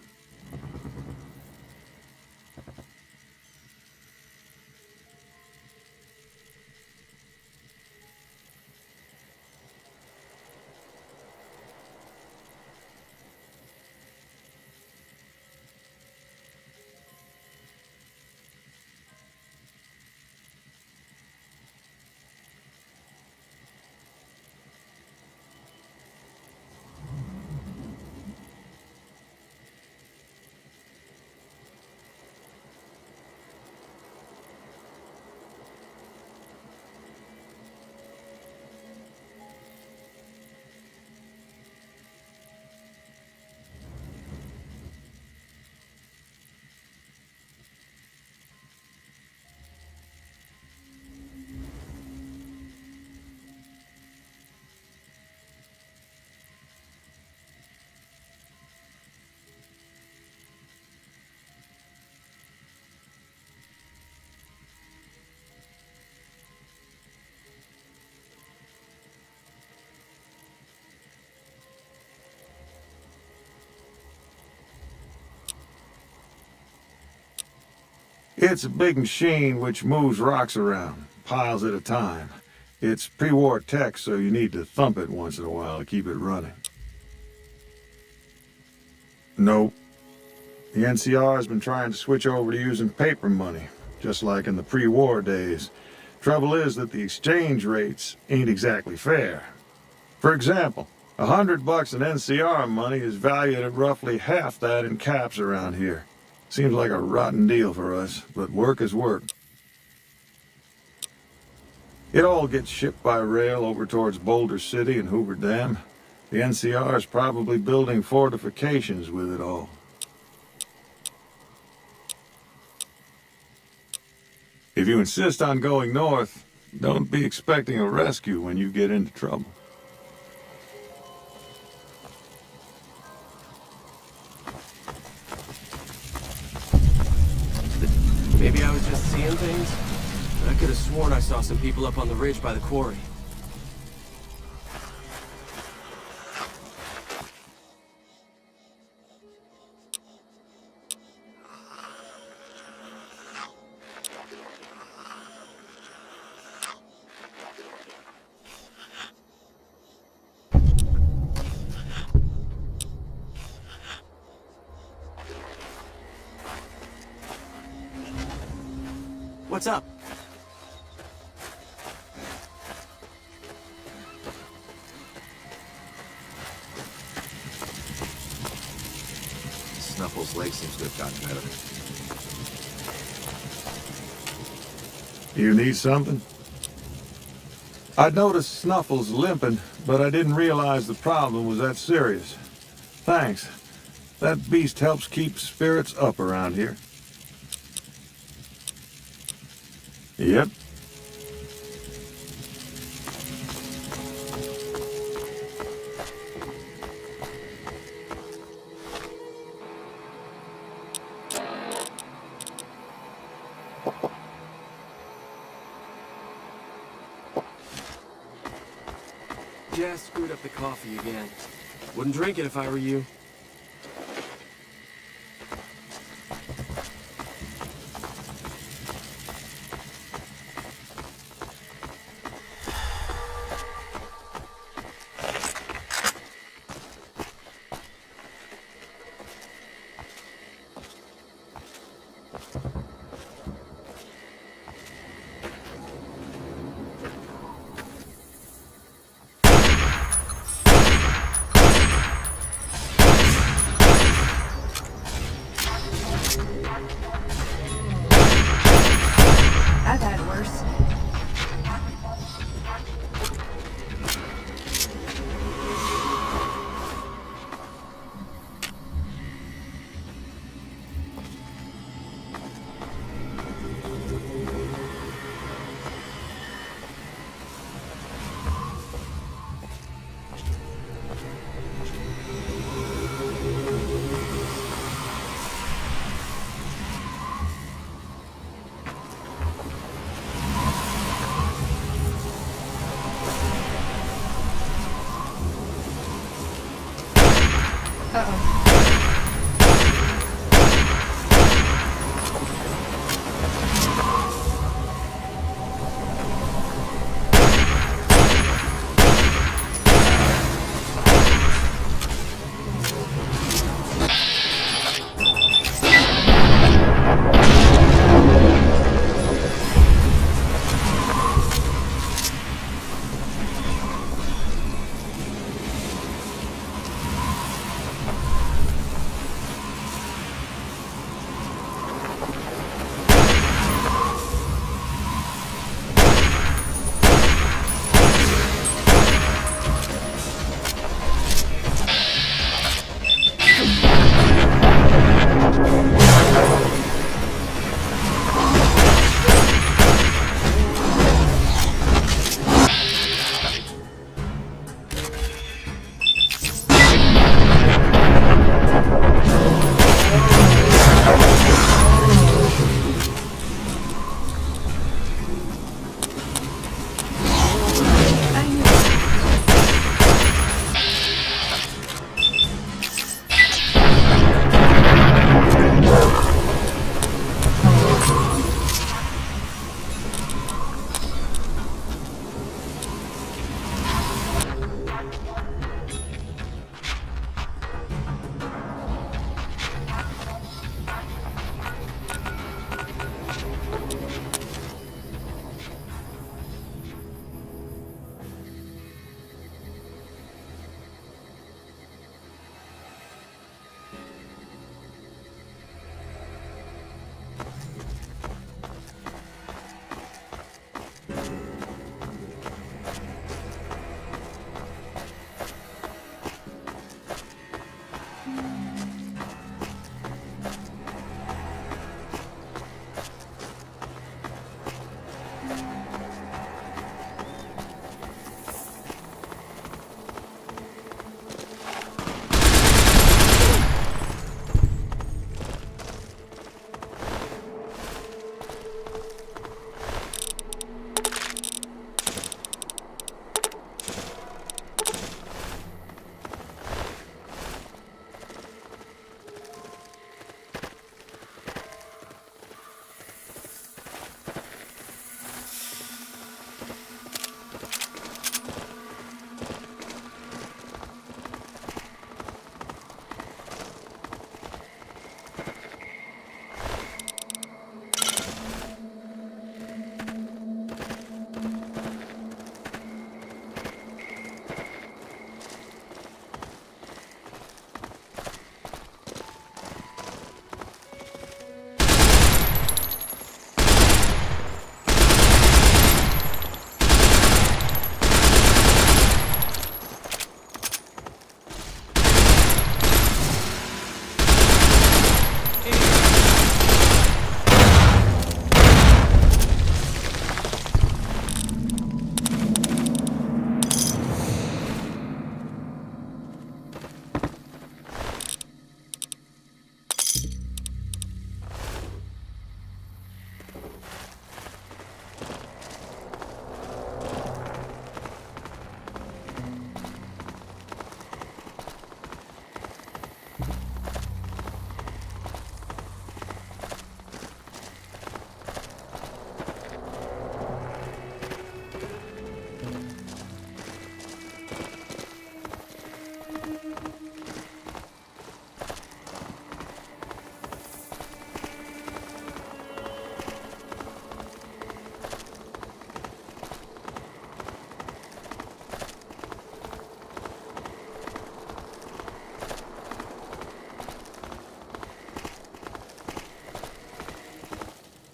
It's a big machine which moves rocks around, piles at a time. It's pre-war tech, so you need to thump it once in a while to keep it running. Nope. The NCR's been trying to switch over to using paper money, just like in the pre-war days. Trouble is that the exchange rates ain't exactly fair. For example, $100 in NCR money is valued at roughly half that in caps around here. Seems like a rotten deal for us, but work is work. It all gets shipped by rail over towards Boulder City and Hoover Dam. The NCR is probably building fortifications with it all. If you insist on going north, don't be expecting a rescue when you get into trouble. Maybe I was just seeing things, but I could have sworn I saw some people up on the ridge by the quarry. What's up? Snuffle's leg seems to have gotten better. You need something? I noticed Snuffles limping, but I didn't realize the problem was that serious. Thanks. That beast helps keep spirits up around here. Yep. Jess screwed up the coffee again. Wouldn't drink it if I were you. I've had worse.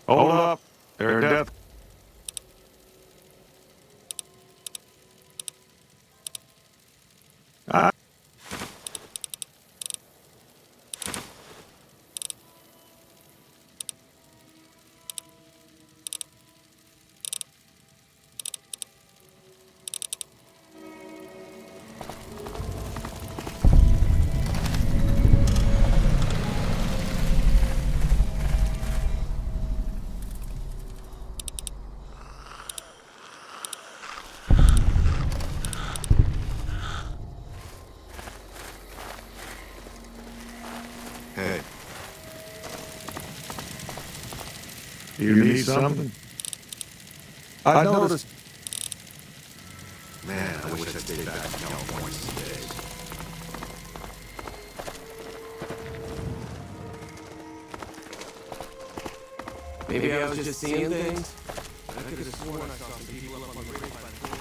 Hold up. There are death. Hey. You need something? I noticed. Man, I wish I'd stayed back in California today. Maybe I was just seeing things. I could have sworn I saw some people up on the ridge by the door.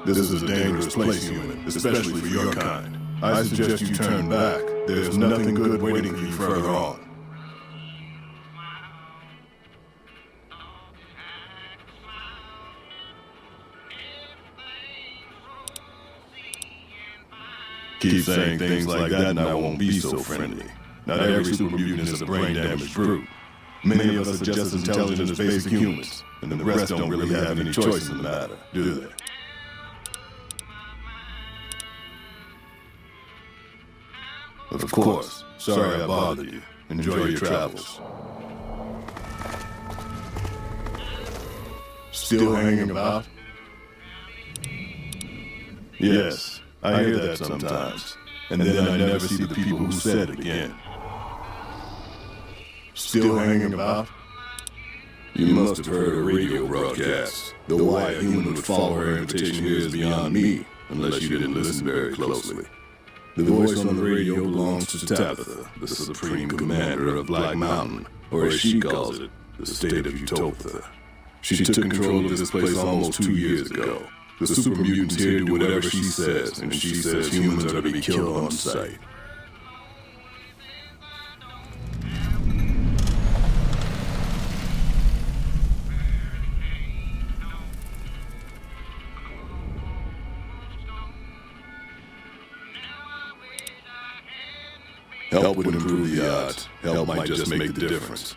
This is a dangerous place, human, especially for your kind. I suggest you turn back. There's nothing good waiting for you further on. Keep saying things like that and I won't be so friendly. Not every super mutant is a brain-damaged brute. Many of us are just as intelligent as basic humans, and the rest don't really have any choice in the matter, do they? Of course. Sorry I bothered you. Enjoy your travels. Still hanging about? Yes, I hear that sometimes. And then I never see the people who said it again. Still hanging about? You must have heard a radio broadcast. Though why a human would follow her invitation here is beyond me, unless you didn't listen very closely. The voice on the radio belongs to Tabitha, the supreme commander of Black Mountain, or as she calls it, the state of Utopia. She took control of this place almost 2 years ago. The super mutants here do whatever she says, and she says humans are to be killed on sight. Help would improve the odds. Help might just make the difference.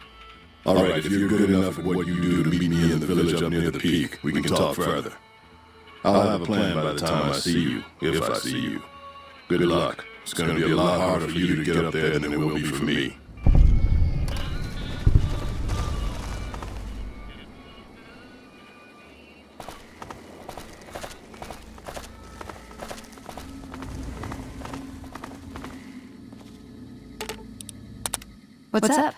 Alright, if you're good enough at what you do to meet me in the village up near the peak, we can talk further. I'll have a plan by the time I see you, if I see you. Good luck. It's gonna be a lot harder for you to get up there than it will be for me. What's up?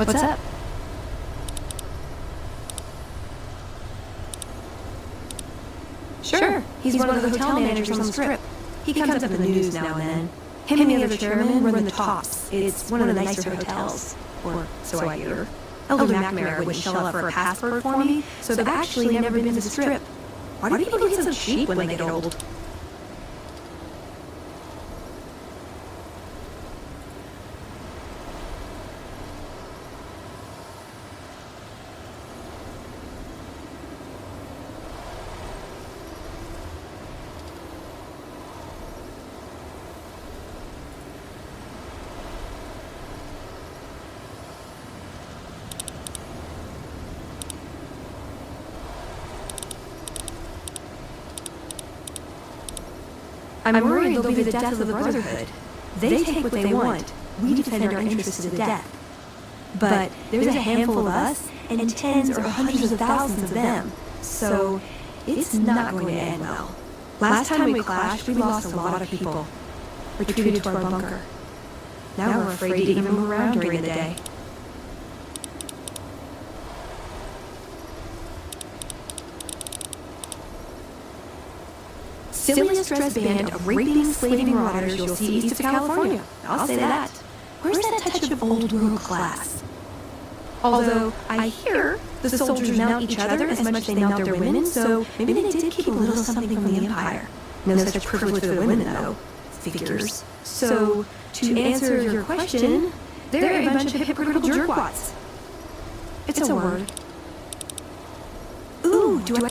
What's up? Sure. He's one of the hotel managers on the Strip. He comes up in the news now and then. Him and the other chairman run the Tops. It's one of the nicer hotels. Or so I hear. Elder McNamara wouldn't shell out for a passport for me, so they've actually never been to the Strip. Why do people get so cheap when they get old? I'm worried they'll be the death of the Brotherhood. They take what they want. We defend our interests to the death. But there's a handful of us, and tens or hundreds of thousands of them. So, it's not going to end well. Last time we clashed, we lost a lot of people. Retreated to our bunker. Now we're afraid to even move around during the day. Silliest dressed band of raping, slaving marauders you'll see east of California. I'll say that. Where's that touch of old world class? Although, I hear the soldiers mount each other as much as they mount their women, so maybe they did keep a little something from the Empire. No such privilege for the women, though. Figures. So, to answer your question, they're a bunch of hypocritical jerkwads. It's a word. Ooh, do I...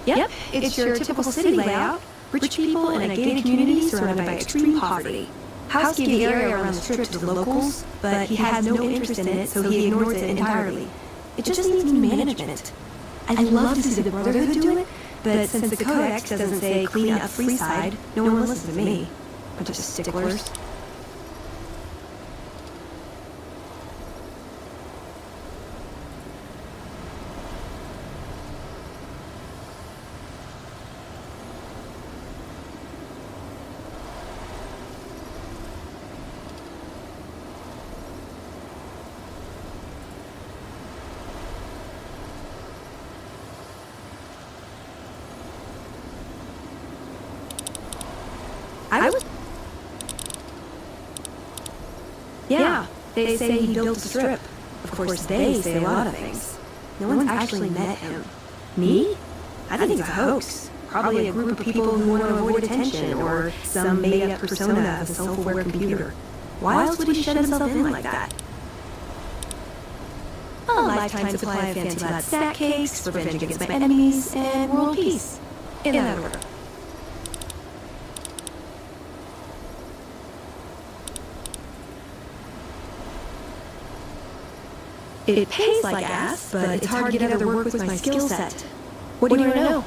Yep, it's your typical city layout. Rich people in a gated community surrounded by extreme poverty. House gave the area around the Strip to the locals, but he has no interest in it, so he ignores it entirely. It just needs new management. I'd love to see the Brotherhood do it, but since the Codex doesn't say clean up Freeside, no one listens to me. Bunch of sticklers. Yeah, they say he built the Strip. Of course, they say a lot of things. No one's actually met him. Me? I think it's a hoax. Probably a group of people who want to avoid attention, or some made-up persona of a self-aware computer. Why else would he shut himself in like that? A lifetime supply of fancy lad snack cakes, revenge against my enemies, and world peace. In that order. It pays like ass, but it's hard to get other work with my skill set. What do you want to know?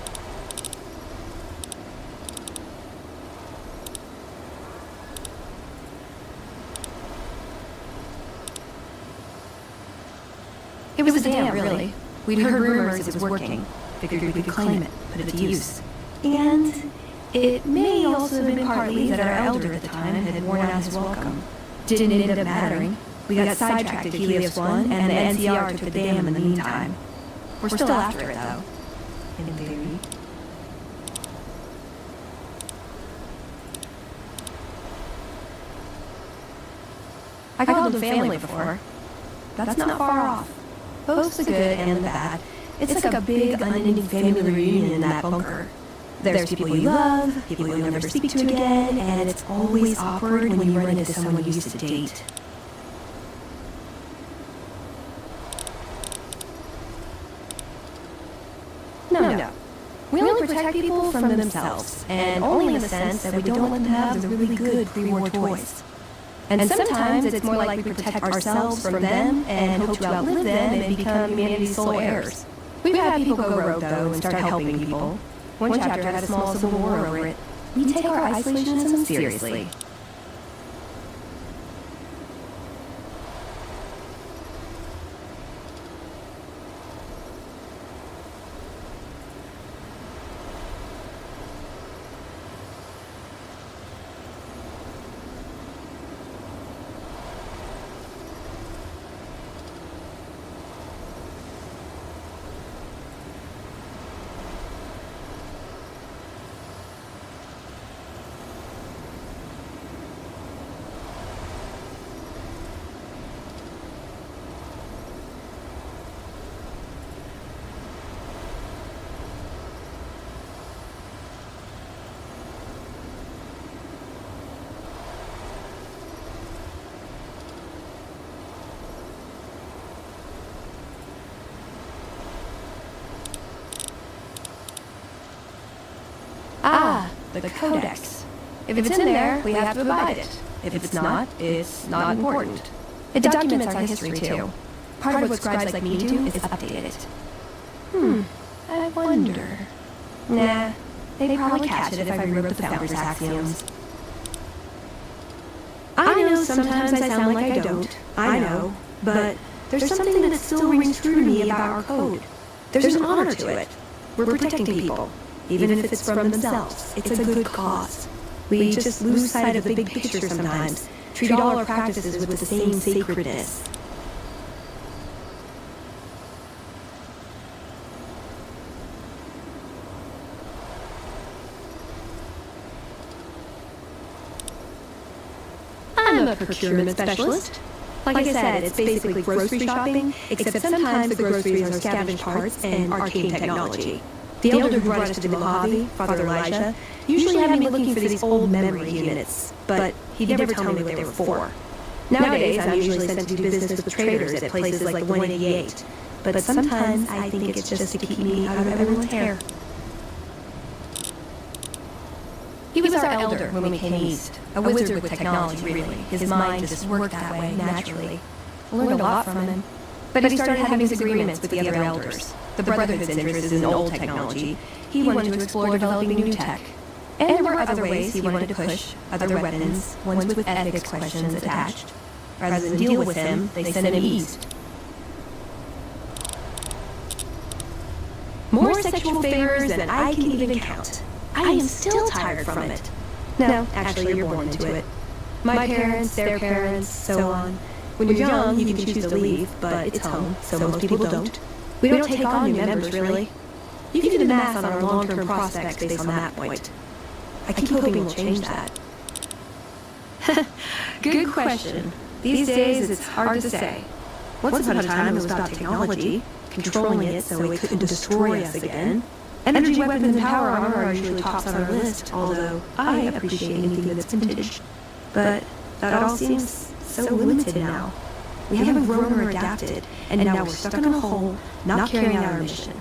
It was a dam, really. We'd heard rumors it was working. Figured we could claim it, put it to use. And it may also have been partly that our elder at the time had worn out his welcome. Didn't end up mattering. We got sidetracked at Helios 1, and the NCR took the dam in the meantime. We're still after it, though. In theory. I called them family before. That's not far off. Both the good and the bad. It's like a big, unending family reunion in that bunker. There's people you love, people you'll never speak to again, and it's always awkward when you run into someone you used to date. No. We only protect people from themselves, and only in the sense that we don't let them have the really good pre-war toys. And sometimes it's more like we protect ourselves from them and hope to outlive them and become humanity's sole heirs. We've had people go rogue, though, and start helping people. One chapter had a small civil war over it. We take our isolationism seriously. the Codex. If it's in there, we have to abide it. If it's not important. It documents our history, too. Part of what scribes like me do is update it. I wonder. Nah, they'd probably catch it if I rewrote the Founder's Axioms. I know sometimes I sound like I don't. I know. But there's something that still rings true to me about our code. There's an honor to it. We're protecting people, even if it's from themselves. It's a good cause. We just lose sight of the big picture sometimes, treat all our practices with the same sacredness. I'm a procurement specialist. Like I said, it's basically grocery shopping, except sometimes the groceries are scavenged parts and arcane technology. The elder who brought us to the Mojave, Father Elijah, usually had me looking for these old memory units, but he'd never tell me what they were for. Nowadays, I'm usually sent to do business with traders at places like the 188, but sometimes I think it's just to keep me out of everyone's hair. He was our elder when we came east, a wizard with technology, really. His mind just worked that way, naturally. I learned a lot from him. But he started having disagreements with the other elders. The Brotherhood's interest is in old technology. He wanted to explore developing new tech. And there were other ways he wanted to push, other weapons, ones with ethics questions attached. Rather than deal with him, they sent him east. More sexual favors than I can even count. I am still tired from it. No, actually, you're born into it. My parents, their parents, so on. When you're young, you can choose to leave, but it's home, so most people don't. We don't take on new members, really. You can do the math on our long-term prospects based on that point. I keep hoping we'll change that. Good question. These days, it's hard to say. Once upon a time, it was about technology, controlling it so it couldn't destroy us again. Energy weapons and power armor are usually tops on our list, although I appreciate anything that's vintage. But that all seems so limited now. We haven't grown or adapted, and now we're stuck in a hole, not carrying out our mission.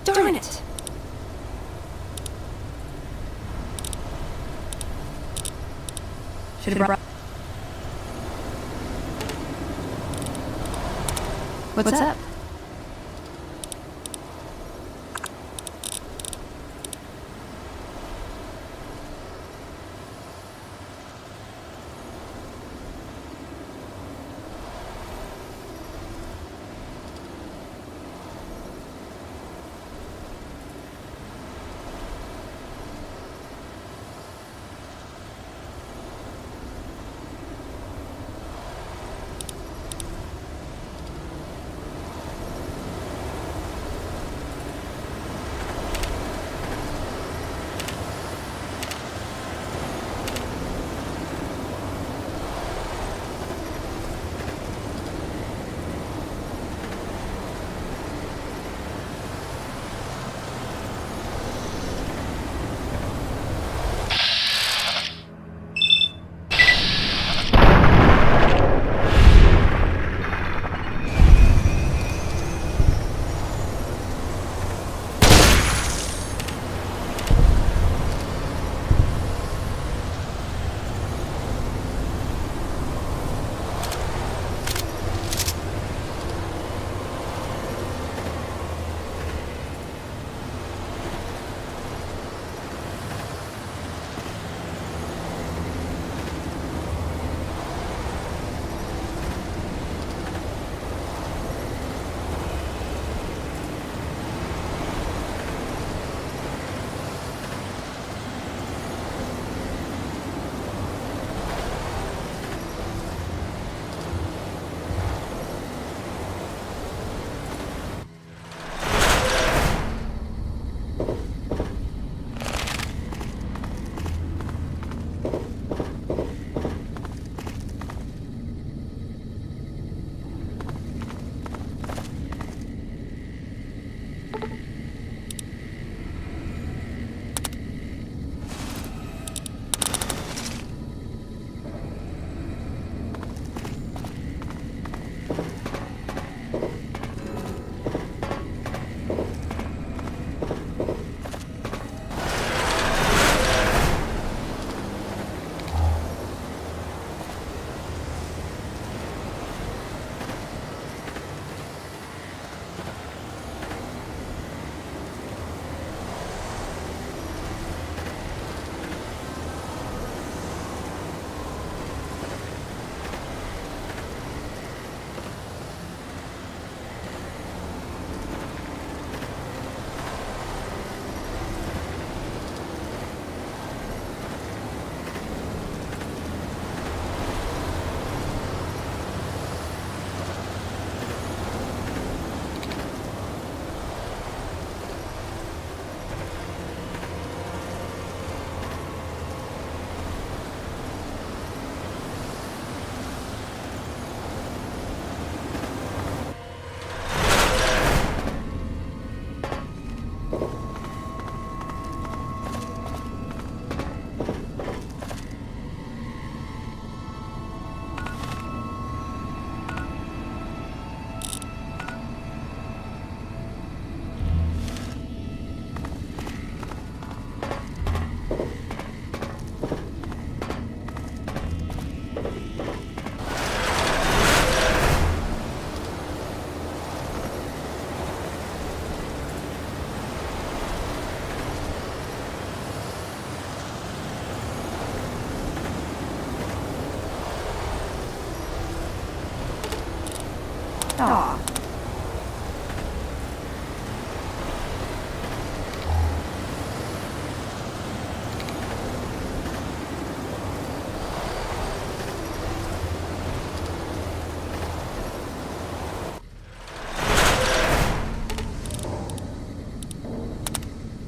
Darn it! Should have brought... What's up?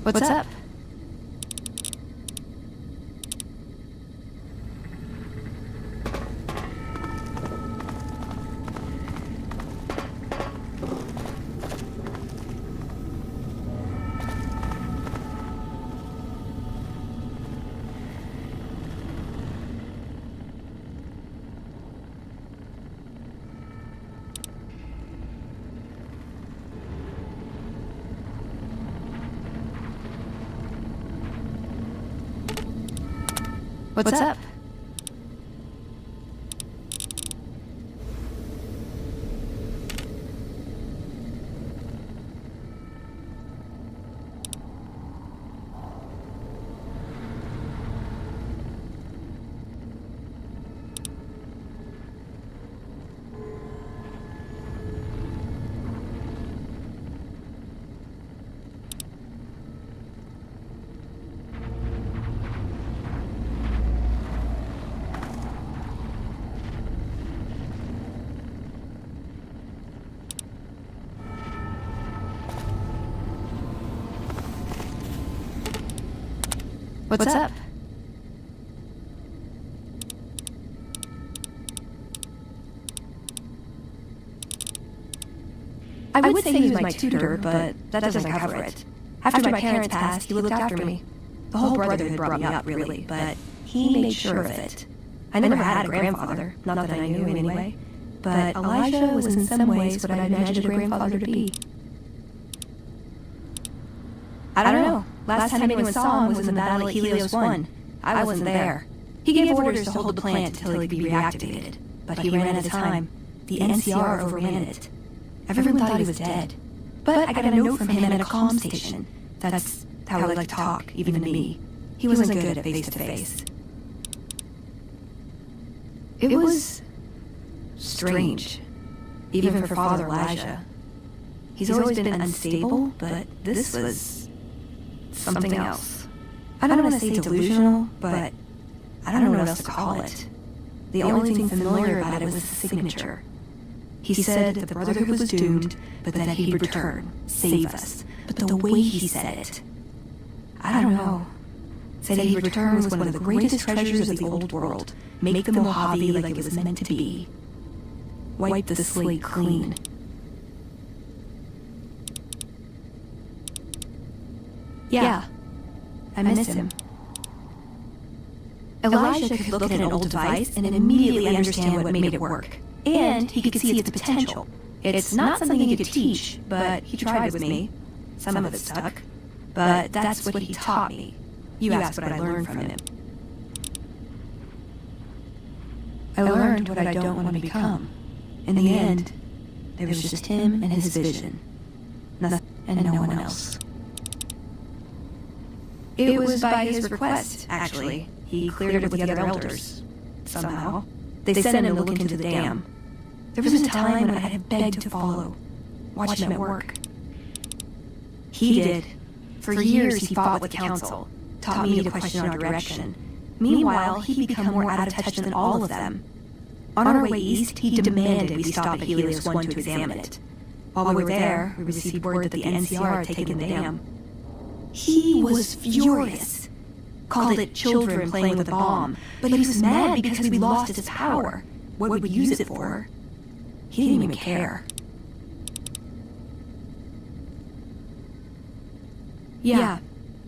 What's up? What's up? What's up? I would say he was my tutor, but that doesn't cover it. After my parents passed, he looked after me. The whole brotherhood brought me up, really, but he made sure of it. I never had a grandfather, not that I knew anyway, but Elijah was in some ways what I imagined a grandfather to be. I don't know. Last time anyone saw him was in the battle at Helios 1. I wasn't there. He gave orders to hold the plant until it could be reactivated, but he ran out of time. The NCR overran it. Everyone thought he was dead. But I got a note from him at a comm station. That's how he liked to talk, even to me. He wasn't good at face-to-face. It was strange, even for Father Elijah. He's always been unstable, but this was something else. I don't want to say delusional, but I don't know what else to call it. The only thing familiar about it was the signature. He said the Brotherhood was doomed, but that he'd return, save us. But the way he said it, I don't know. Said he'd return was one of the greatest treasures of the old world. Make the Mojave like it was meant to be. Wipe the slate clean. Yeah, I miss him. Elijah could look at an old device and immediately understand what made it work. And he could see its potential. It's not something he could teach, but he tried with me. Some of it stuck. But that's what he taught me. You asked what I learned from him. I learned what I don't want to become. In the end, there was just him and his vision. Nothing and no one else. It was by his request, actually. He cleared it with the other elders. Somehow. They sent him to look into the dam. There was a time when I had begged to follow. Watch him at work. He did. For years he fought with the council. Taught me to question our direction. Meanwhile, he'd become more out of touch than all of them. On our way east, he demanded we stop at Helios 1 to examine it. While we were there, we received word that the NCR had taken the dam. He was furious. Called it children playing with a bomb, but he was mad because we lost its power. What would we use it for? He didn't even care. Yeah,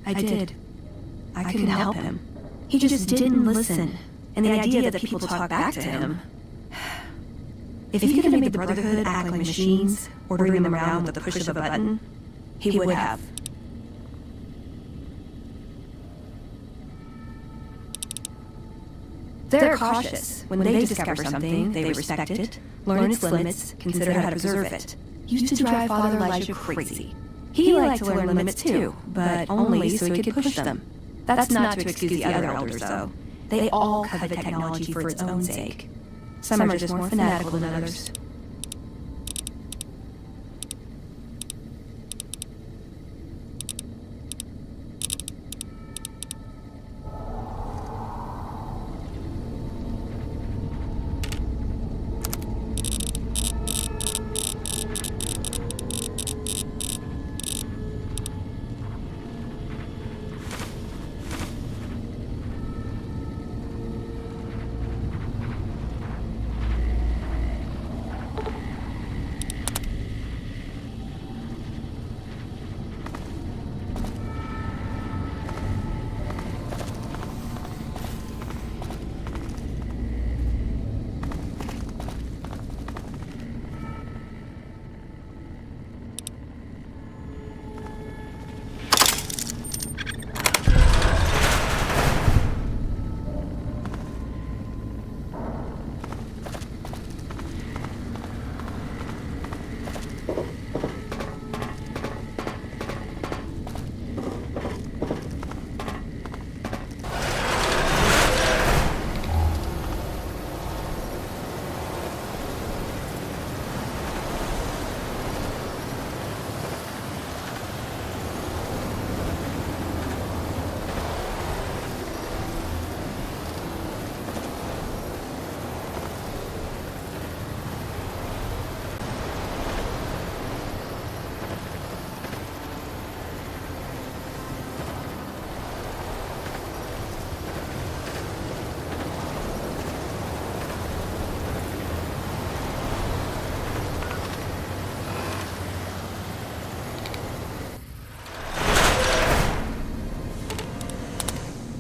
I did. I couldn't help him. He just didn't listen. And the idea that people talk back to him... If he could have made the Brotherhood act like machines, ordering them around with the push of a button, he would have. They're cautious. When they discover something, they respect it, learn its limits, consider how to preserve it. Used to drive Father Elijah crazy. He liked to learn limits too, but only so he could push them. That's not to excuse the other elders, though. They all covet technology for its own sake. Some are just more fanatical than others.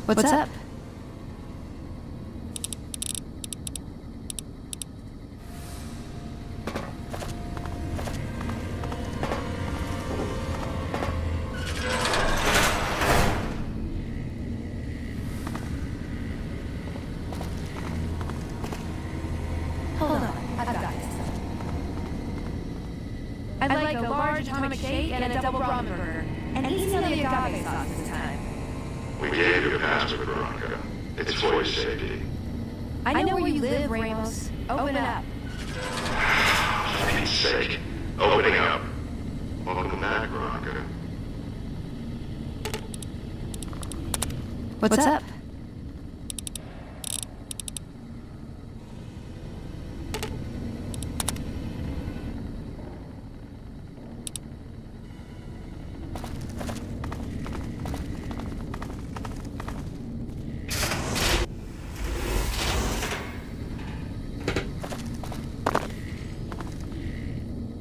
What's up? Hold on, I've got this. I'd like a large atomic shake and a double ramen burger. And easy on the agave sauce this time. We gave you a password, Veronica. It's for your safety. I know where you live, Ramos. Open up. For Pete's sake. Opening up. Welcome back, Veronica. What's up?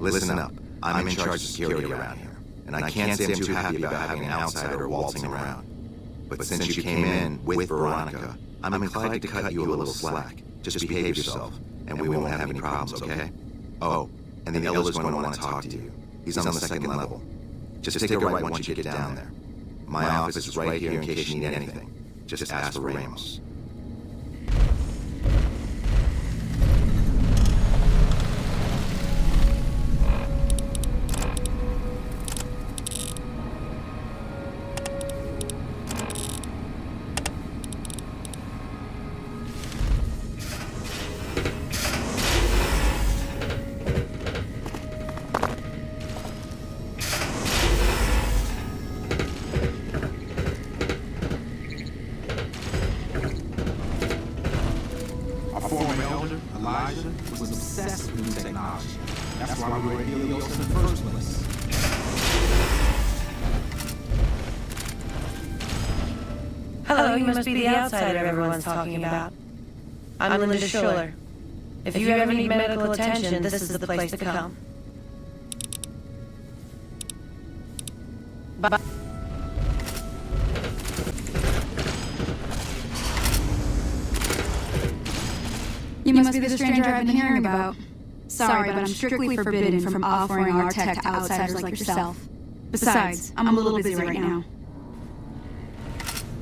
Listen up. I'm in charge of security around here, and I can't say I'm too happy about having an outsider waltzing around. But since you came in with Veronica, I'm inclined to cut you a little slack. Just behave yourself, and we won't have any problems, okay? Oh, and the Elder's going to want to talk to you. He's on the second level. Just take a right once you get down there. My office is right here in case you need anything. Just ask for Ramos. Was obsessed with new technology. That's why we were at Helios in the first place. Hello, you must be the outsider everyone's talking about. I'm Linda Schuller. If you ever need medical attention, this is the place to come. Bye. You must be the stranger I've been hearing about. Sorry, but I'm strictly forbidden from offering our tech to outsiders like yourself. Besides, I'm a little busy right now.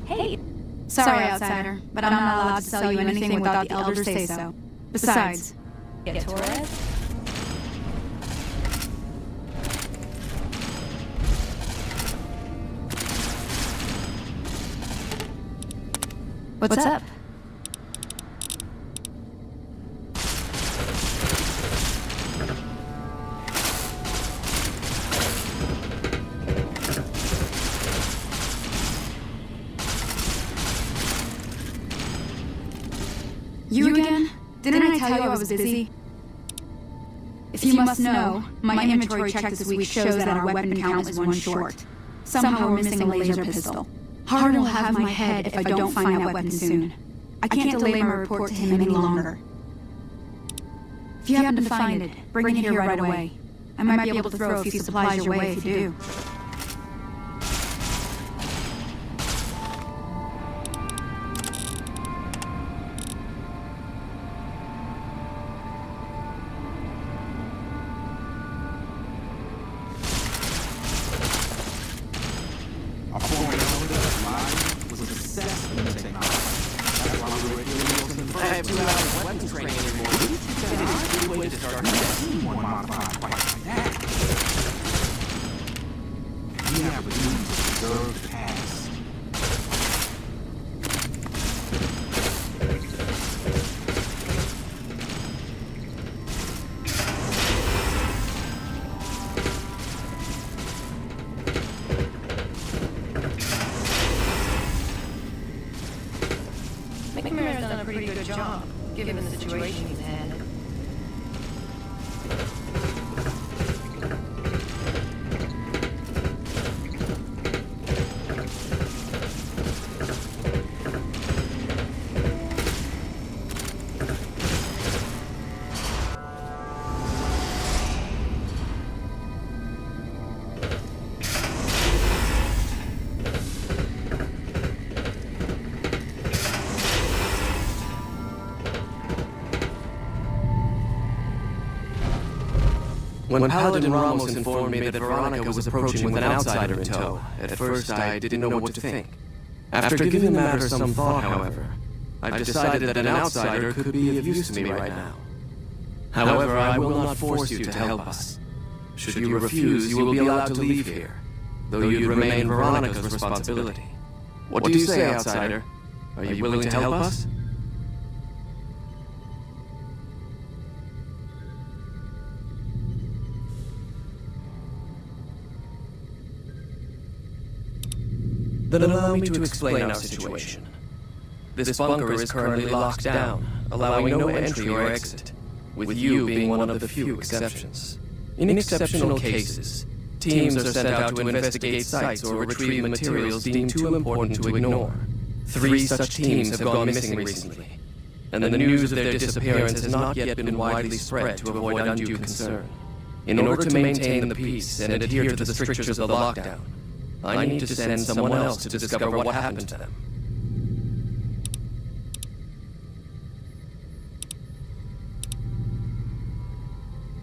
Hey! Sorry, outsider, but I'm not allowed to sell you anything without the elders say so. Besides... Get Torres? What's up? You again? Didn't I tell you I was busy? If you must know, my inventory check this week shows that our weapon count is one short. Somehow we're missing a laser pistol. Harden will have my head if I don't find that weapon soon. I can't delay my report to him any longer. If you happen to find it, bring it here right away. I might be able to throw a few supplies your way if you do. McNamara's done a pretty good job, given the situation he's had. When Paladin Ramos informed me that Veronica was approaching with an outsider in tow, at first I didn't know what to think. After giving the matter some thought, however, I've decided that an outsider could be of use to me right now. However, I will not force you to help us. Should you refuse, you will be allowed to leave here, though you'd remain Veronica's responsibility. What do you say, outsider? Are you willing to help us? Then allow me to explain our situation. This bunker is currently locked down, allowing no entry or exit, with you being one of the few exceptions. In exceptional cases, teams are sent out to investigate sites or retrieve materials deemed too important to ignore. 3 such teams have gone missing recently, and the news of their disappearance has not yet been widely spread to avoid undue concern. In order to maintain the peace and adhere to the strictures of the lockdown, I need to send someone else to discover what happened to them.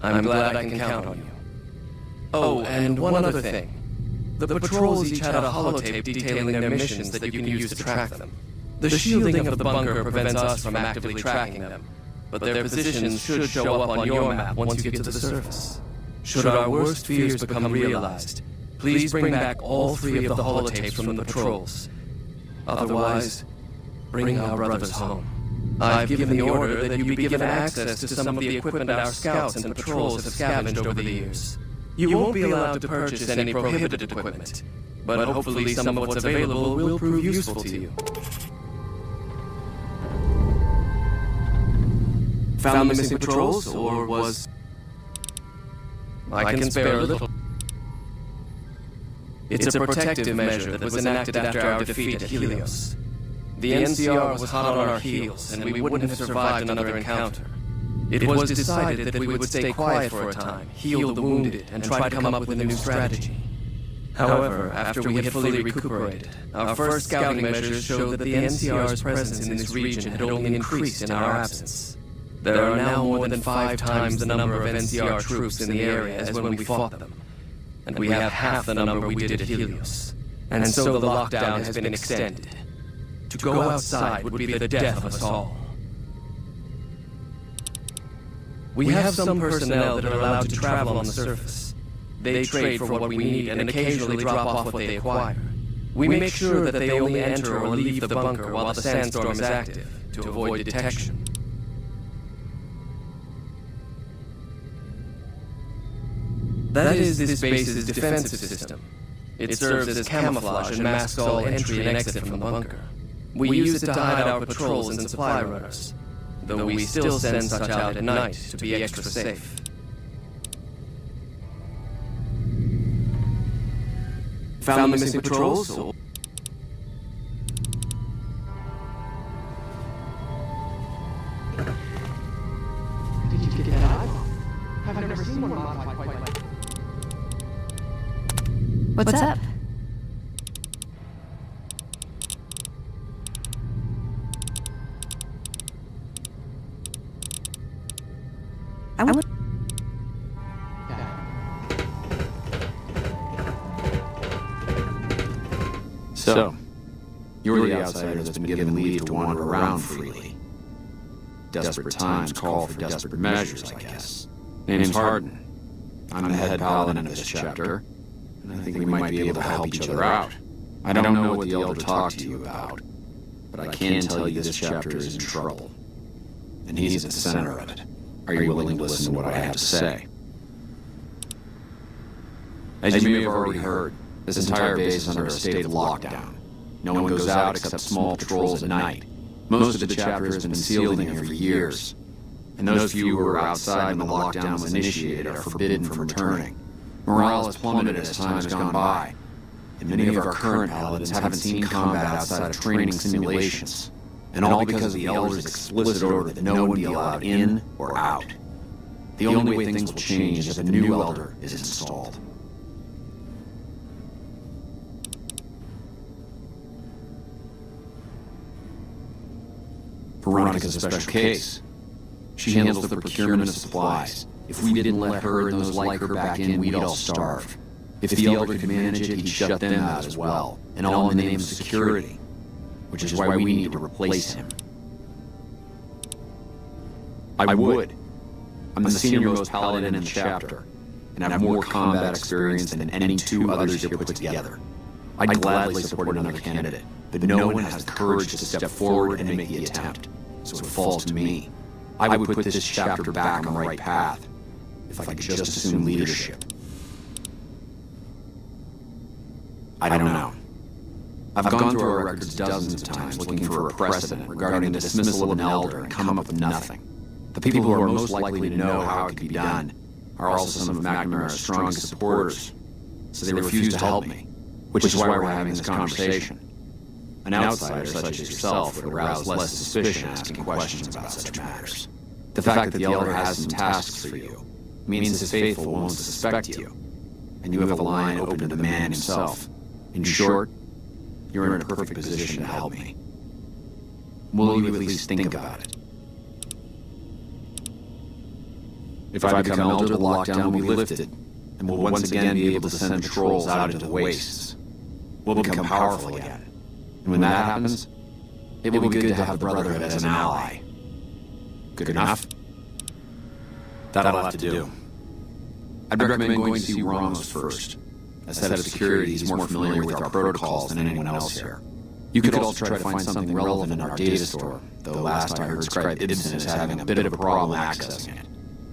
I'm glad I can count on you. Oh, and one other thing. The patrols each had a holotape detailing their missions that you can use to track them. The shielding of the bunker prevents us from actively tracking them, but their positions should show up on your map once you get to the surface. Should our worst fears become realized, please bring back all 3 of the holotapes from the patrols. Otherwise, bring our brothers home. I've given the order that you be given access to some of the equipment our scouts and patrols have scavenged over the years. You won't be allowed to purchase any prohibited equipment, but hopefully some of what's available will prove useful to you. Found the missing patrols, or was... I can spare a little. It's a protective measure that was enacted after our defeat at Helios. The NCR was hot on our heels, and we wouldn't have survived another encounter. It was decided that we would stay quiet for a time, heal the wounded, and try to come up with a new strategy. However, after we had fully recuperated, our first scouting measures showed that the NCR's presence in this region had only increased in our absence. There are now more than 5 times the number of NCR troops in the area as when we fought them, and we have half the number we did at Helios. And so the lockdown has been extended. To go outside would be the death of us all. We have some personnel that are allowed to travel on the surface. They trade for what we need and occasionally drop off what they acquire. We make sure that they only enter or leave the bunker while the sandstorm is active, to avoid detection. That is this base's defensive system. It serves as camouflage and masks all entry and exit from the bunker. We use it to hide our patrols and supply runners, though we still send such out at night to be extra safe. Found the missing patrols? Did you get that eyeball? I've never seen one modified quite like that. What's up? I want... So, you're the outsider that's been given leave to wander around freely. Desperate times call for desperate measures, I guess. Name's Hardin. I'm the head paladin of this chapter, and I think we might be able to help each other out. I don't know what the Elder talked to you about, but I can tell you this chapter is in trouble. And he's at the center of it. Are you willing to listen to what I have to say? As you may have already heard, this entire base is under a state of lockdown. No one goes out except small patrols at night. Most of the chapter has been sealed in here for years. And those few who are outside when the lockdown was initiated are forbidden from returning. Morale has plummeted as time has gone by, and many of our current paladins haven't seen combat outside of training simulations. And all because of the Elder's explicit order that no one be allowed in or out. The only way things will change is if a new Elder is installed. Veronica's a special case. She handles the procurement of supplies, If we didn't let her and those like her back in, we'd all starve. If the Elder could manage it, he'd shut them out as well, and all in the name of security, which is why we need to replace him. I would. I'm the senior-most paladin in the chapter, and have more combat experience than any two others here put together. I'd gladly support another candidate, but no one has the courage to step forward and make the attempt, so it falls to me. I would put this chapter back on the right path, if I could just assume leadership. I don't know. I've gone through our records dozens of times looking for a precedent regarding the dismissal of an elder and come up with nothing. The people who are most likely to know how it could be done are also some of McNamara's strongest supporters, so they refuse to help me, which is why we're having this conversation. An outsider such as yourself would arouse less suspicion asking questions about such matters. The fact that the elder has some tasks for you means his faithful won't suspect you, and you have a line open to the man himself. In short, you're in a perfect position to help me. Will you at least think about it? If I become elder, the lockdown will be lifted, and we'll once again be able to send patrols out into the wastes. We'll become powerful again. And when that happens, it will be good to have the Brotherhood as an ally. Good enough? That'll have to do. I'd recommend going to see Ramos first. As head of security, he's more familiar with our protocols than anyone else here. You could also try to find something relevant in our data store, though last I heard Scribe Ibsen is having a bit of a problem accessing it.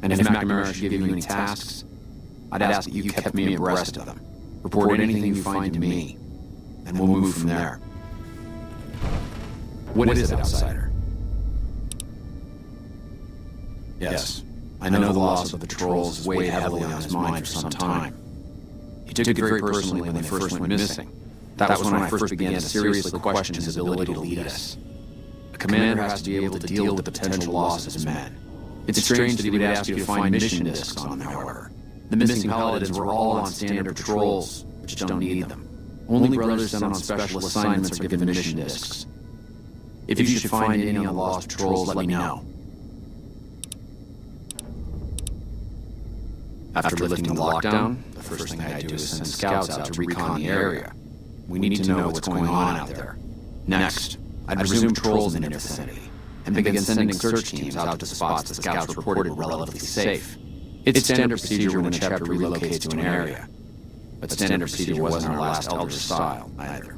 And if McNamara should give you any tasks, I'd ask that you kept me abreast of them. Report anything you find to me, and we'll move from there. What is it, outsider? Yes, I know the loss of the patrols has weighed heavily on his mind for some time. He took it very personally when they first went missing. That was when I first began to seriously question his ability to lead us. A commander has to be able to deal with the potential loss of his men. It's strange that he would ask you to find mission discs on them, however. The missing paladins were all on standard patrols, which don't need them. Only brothers sent on special assignments are given mission discs. If you should find any on the lost patrols, let me know. After lifting the lockdown, the first thing I do is send scouts out to recon the area. We need to know what's going on out there. Next, I'd resume patrols in the vicinity, and begin sending search teams out to spots the scouts reported were relatively safe. It's standard procedure when a chapter relocates to an area, but standard procedure wasn't our last elder style, either.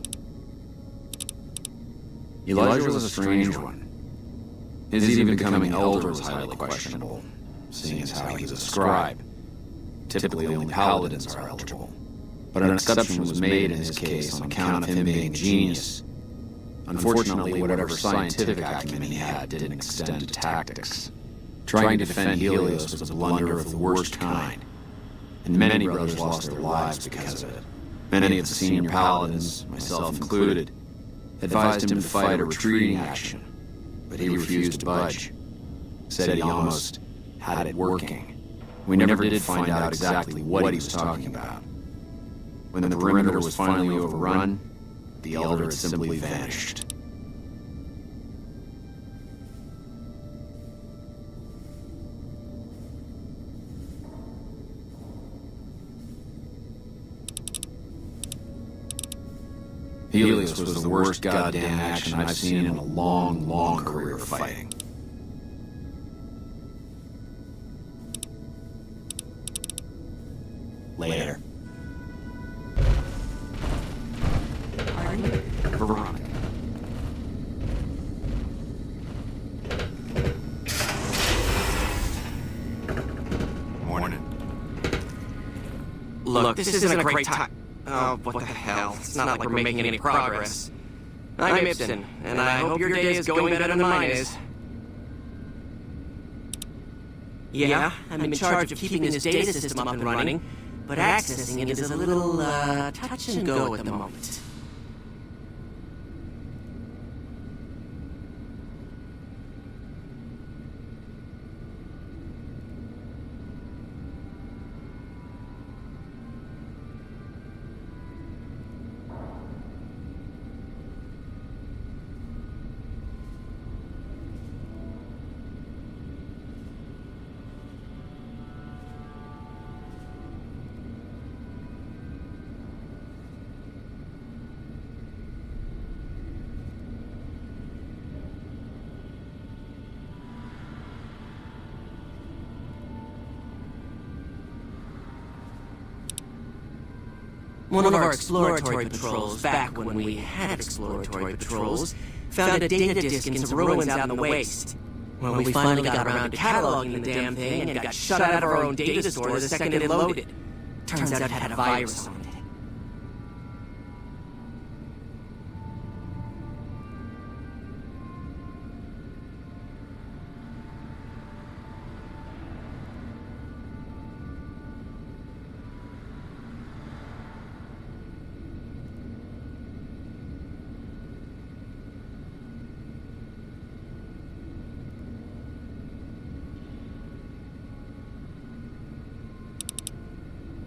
Elijah was a strange one. His even becoming elder was highly questionable, seeing as how he was a scribe. Typically only paladins are eligible, but an exception was made in his case on account of him being a genius. Unfortunately, whatever scientific acumen he had didn't extend to tactics. Trying to defend Helios was a blunder of the worst kind, and many brothers lost their lives because of it. Many of the senior paladins, myself included, advised him to fight a retreating action, but he refused to budge. Said he almost had it working. We never did find out exactly what he was talking about. When the perimeter was finally overrun, the Elder had simply vanished. Helios was the worst goddamn action I've seen in a long, long career of fighting. Later. Veronica. Morning. Look, this isn't a great time. Oh, what the hell. It's not like we're making any progress. I'm Ibsen, and I hope your day is going better than mine is. Yeah, I'm in charge of keeping this data system up and running, but accessing it is a little, touch and go at the moment. One of our exploratory patrols, back when we had exploratory patrols, found a data disk in some ruins out in the waste. When we finally got around to cataloging the damn thing and got shut out of our own data store the second it loaded. Turns out it had a virus on it.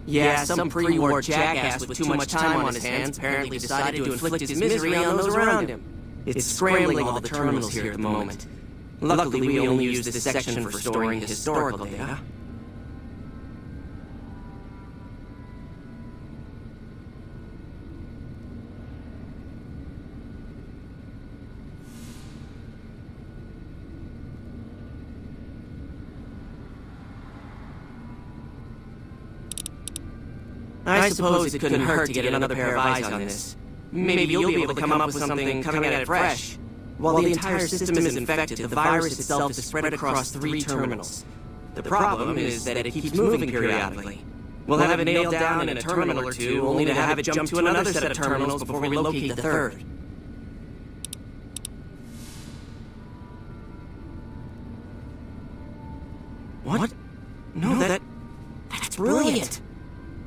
Yeah, some pre-war jackass with too much time on his hands apparently decided to inflict his misery on those around him. It's scrambling all the terminals here at the moment. Luckily, we only use this section for storing historical data. I suppose it couldn't hurt to get another pair of eyes on this. Maybe you'll be able to come up with something coming at it fresh. While the entire system is infected, the virus itself is spread across 3 terminals. The problem is that it keeps moving periodically. We'll have it nailed down in a terminal or two, only to have it jump to another set of terminals before we locate the third. What? No, that's brilliant!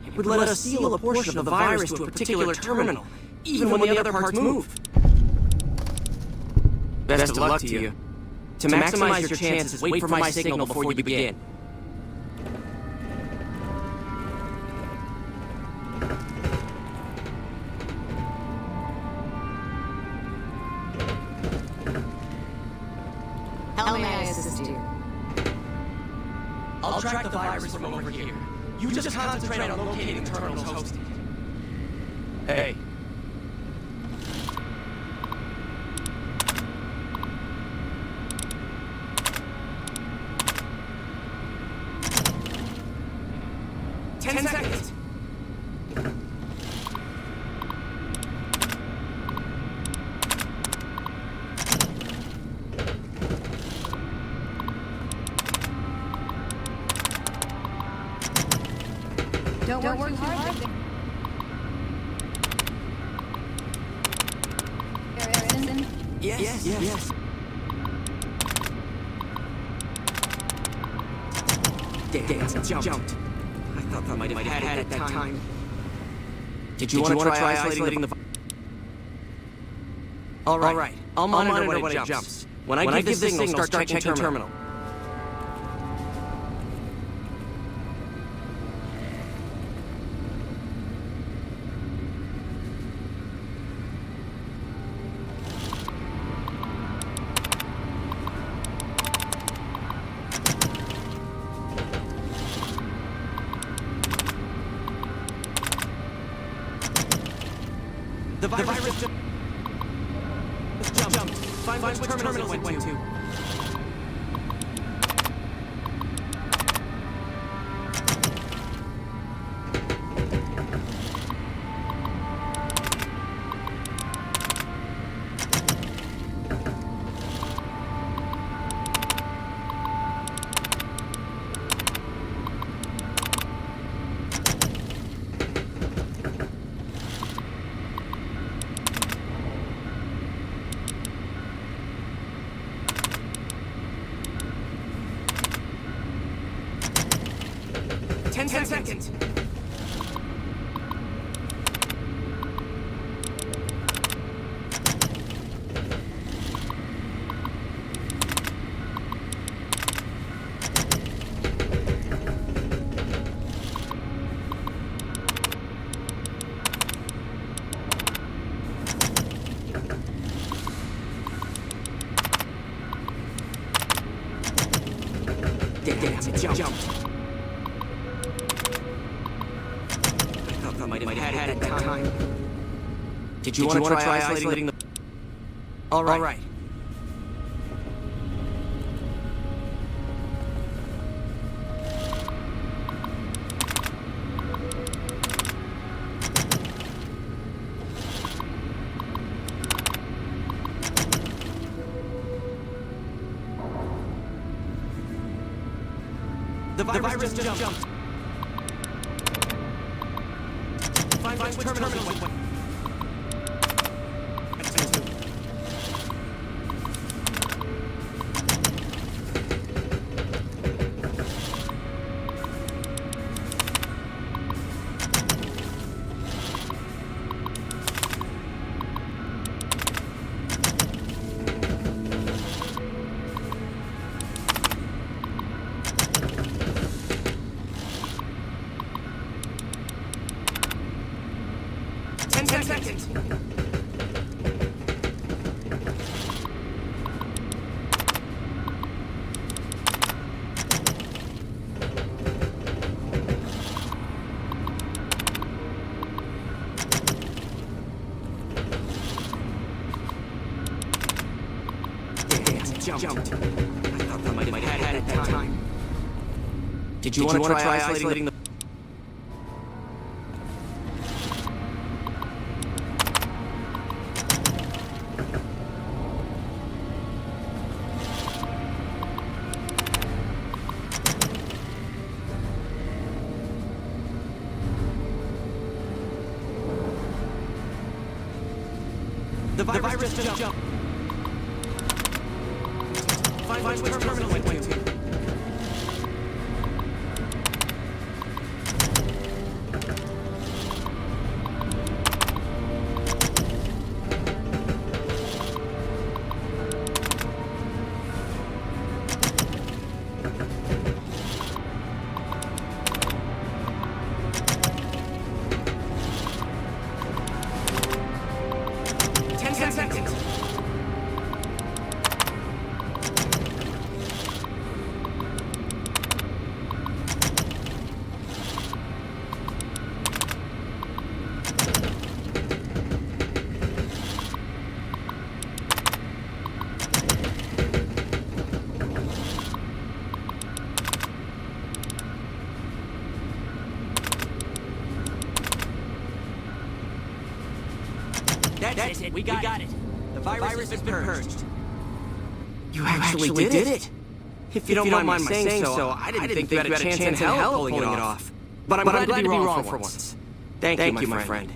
It would let us seal a portion of the virus to a particular terminal, even when the other parts move. Best of luck to you. To maximize your chances, wait for my signal before you begin. How may I assist you? I'll track the virus from over here. You just concentrate on locating the terminals hosted. Hey. Ten seconds. Don't work too hard. Yes. Damn, jumped. I thought that might have had it that time. Did you want to try isolating the... All right. I'll monitor when it jumps. When I give the signal, start checking terminal. The virus just jumped. Find which terminal it went to. Ten seconds. Damn, it jumped. Might have had it that time. Did you want to try isolating the... All right. The virus jumped. Find terminal. Jumped. I thought that might have had time. Did you want to try isolating the... The virus jumped. Find which terminal it went to. Ten seconds. That's it. We got it. The virus has been purged. You actually did it. If you don't mind my saying so, I didn't think you had a chance in hell of pulling it off. But I'm glad to be wrong for once. Thank you, my friend.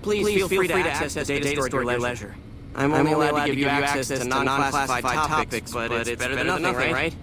Please feel free to access the data stored at your leisure. I'm only allowed to give you access to non-classified topics, but it's better than nothing, right?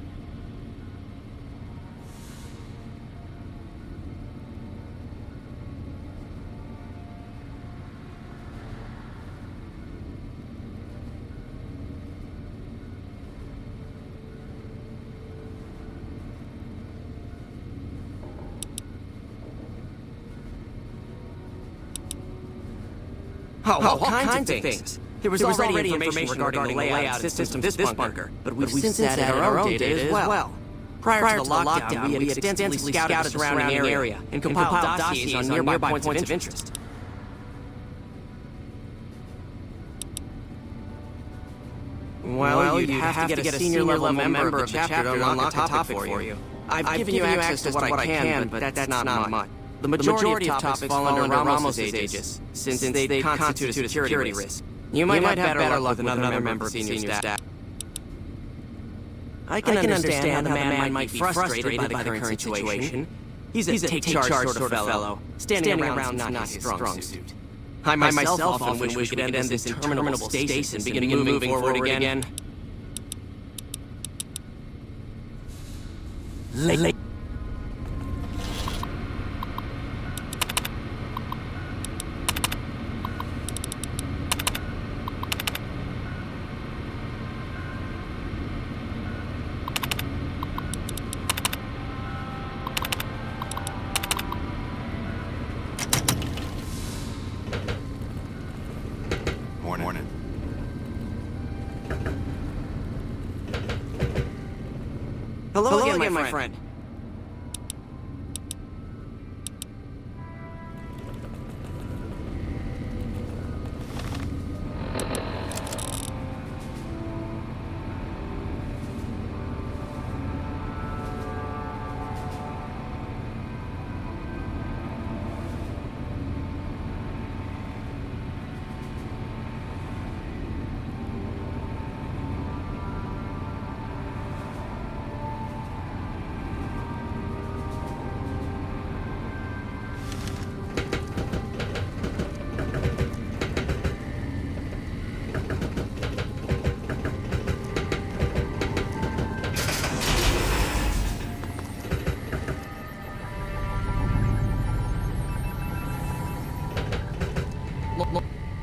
All kinds of things. There was already information regarding the layout and systems of this bunker, but we've since added our own data as well. Prior to the lockdown, we had extensively scouted the surrounding area and compiled dossiers on nearby points of interest. Well, you'd have to get a senior-level member of the chapter to unlock a topic for you. I've given you access to what I can, but that's not much. The majority of topics fall under Ramos' aegis, since they constitute a security risk. You might have better luck with another member of senior staff. I can understand how the man might be frustrated by the current situation. He's a take-charge sort of fellow. Standing around's not his strong suit. I myself often wish we could end this interminable stasis and begin moving forward again. Morning. Hello again, my friend.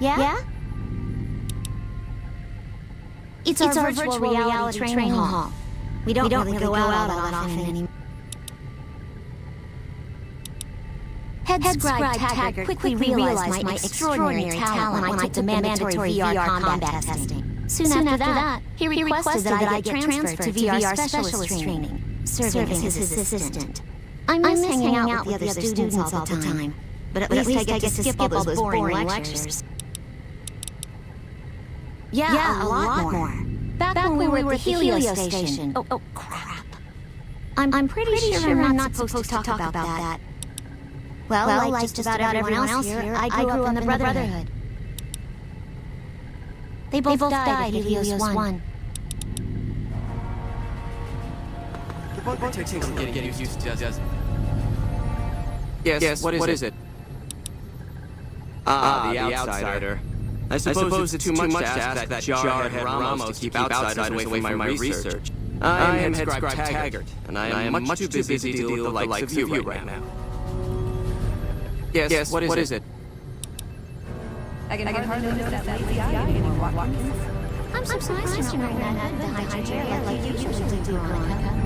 Yeah? It's our virtual reality training hall. We don't really go out all that often anymore. Head scribe Taggart quickly realized my extraordinary talent when I took the mandatory VR combat testing. Soon after that, he requested that I get transferred to VR specialist training, serving as his assistant. I miss hanging out with the other students all the time, but at least I get to skip all those boring lectures. Yeah, a lot more. Back when we were at the Helios station. Oh, crap. I'm pretty sure I'm not supposed to talk about that. Well, like just about everyone else here, I grew up in the Brotherhood. They both died at Helios 1. The bug takes some getting used to, doesn't it? Yes, what is it? The outsider. I suppose it's too much to ask that jarhead Ramos to keep outsiders away from my research. I am Head Scribe Taggart, and I am much too busy to deal with the likes of you right now. Yes, what is it? I can hardly notice that lazy eye anymore, Watkins. I'm surprised you're not wearing that behind your ear like you usually do, Veronica.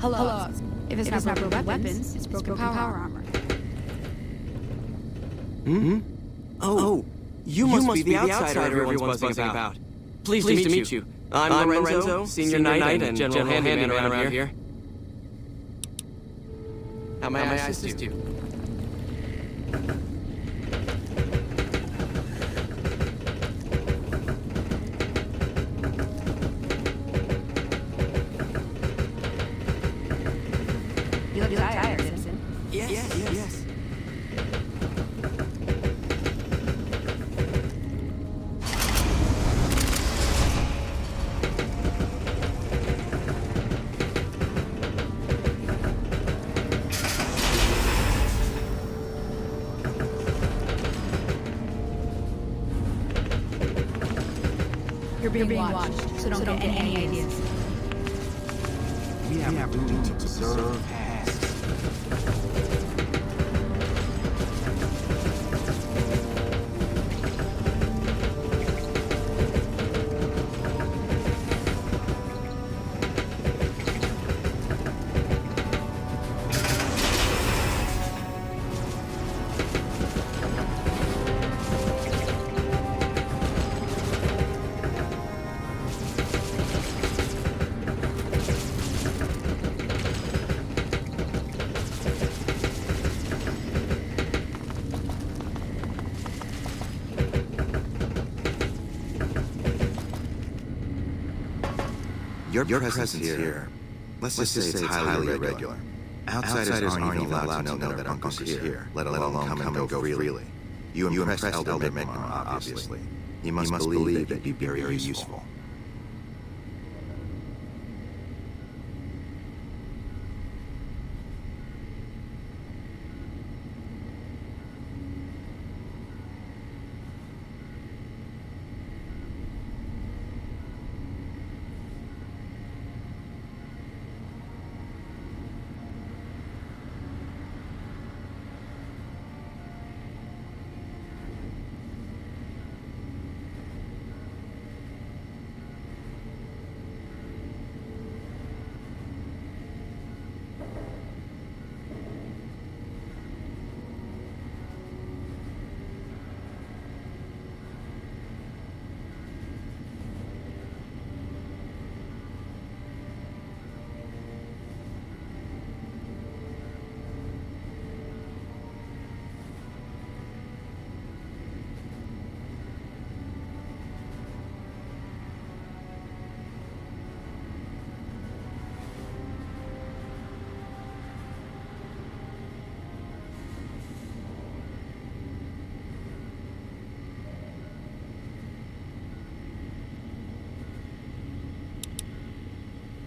Hello. If it's not broken weapons, it's broken power armor. Hmm? Oh, you must be the outsider everyone's buzzing about. Pleased to meet you. I'm Lorenzo, Senior Knight and General Handyman around here. How may I assist you? You look tired, Simpson. Yes. You're being watched, so don't get any ideas. We have a duty to preserve past. Your presence here, let's just say it's highly irregular. Outsiders aren't even allowed to know that Uncle's here, let alone come and go freely. You impressed Elder Midmar, obviously. You must believe that you'd be very useful.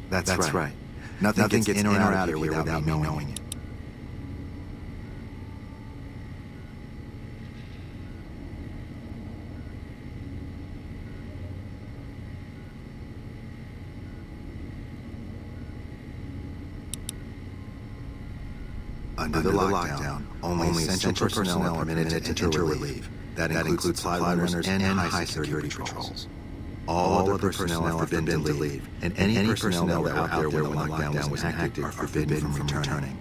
That's right. Nothing gets in or out of here without me knowing it. Under the lockdown, only essential personnel are permitted to enter or leave. That includes supply runners and high-security patrols. All other personnel are forbidden to leave, and any personnel that were out there when the lockdown was active are forbidden from returning.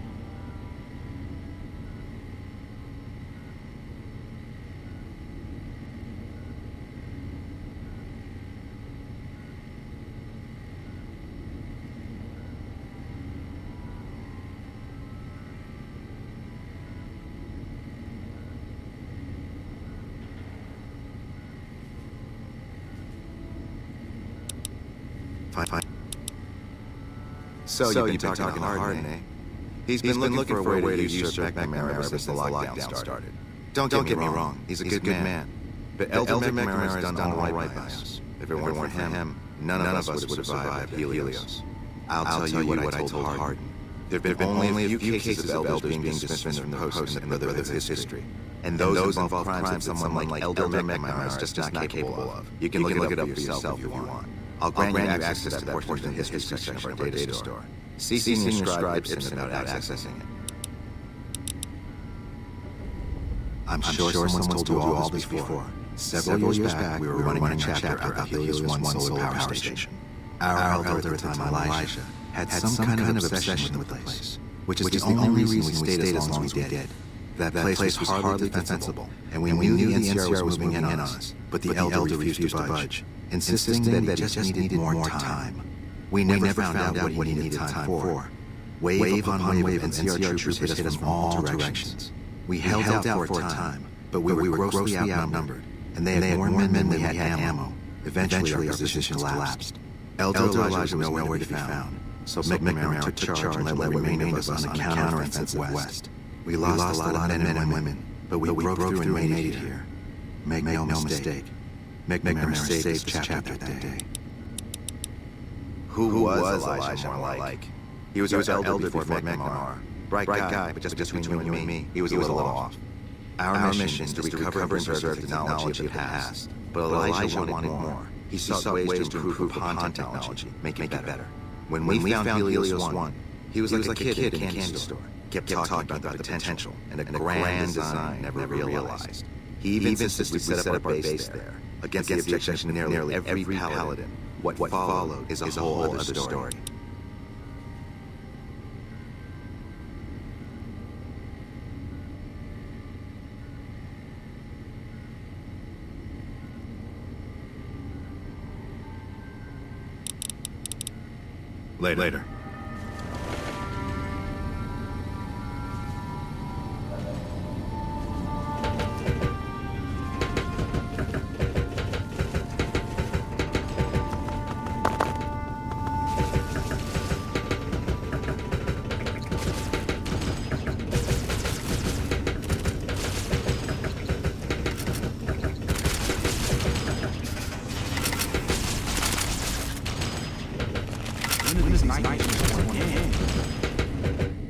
Fine. So you've been talking to Harden, eh? He's been looking for a way to usurp McNamara ever since the lockdown started. Don't get me wrong, he's a good man. But Elder McNamara's done all right by us. If it weren't for him, none of us would have survived at Helios. I'll tell you what I told Harden. There have been only a few cases of elders being dismissed from their posts in the Brotherhood's history. And those involve crimes that someone like Elder McNamara is just not capable of. You can look it up for yourself if you want. I'll grant you access to that portion of the history section of our data store. See Senior Scribe Ibsen about accessing it. I'm sure someone's told you all this before. Several years back, we were running a chapter about the Helios 1 solar power station. Our elder at the time, Elijah, had some kind of obsession with the place, which is the only reason we stayed as long as we did. That place was hardly defensible, and we knew the NCR was moving in on us, but the elder refused to budge, insisting that it just needed more time. We never found out what he needed time for. Wave upon wave of NCR troopers hit us from all directions. We held out for a time, but we were grossly outnumbered, and they had more men than we had ammo. Eventually, our position collapsed. Elder Elijah was nowhere to be found, so McNamara took charge and led what remained of us on a counteroffensive west. We lost a lot of men and women, but we broke through and made it here. Make no mistake, McNamara saved this chapter that day. Who was Elijah more like? He was our elder before McNamara. Bright guy, but just between you and me, he was a little off. Our mission is to recover and preserve the technology of the past, but Elijah wanted more. He sought ways to improve upon technology, make it better. When we found Helios 1, he was like a kid in a candy store. Kept talking about the potential and a grand design never realized. He even insisted we set up our base there, against the objection of nearly every paladin. What followed is a whole other story. Later.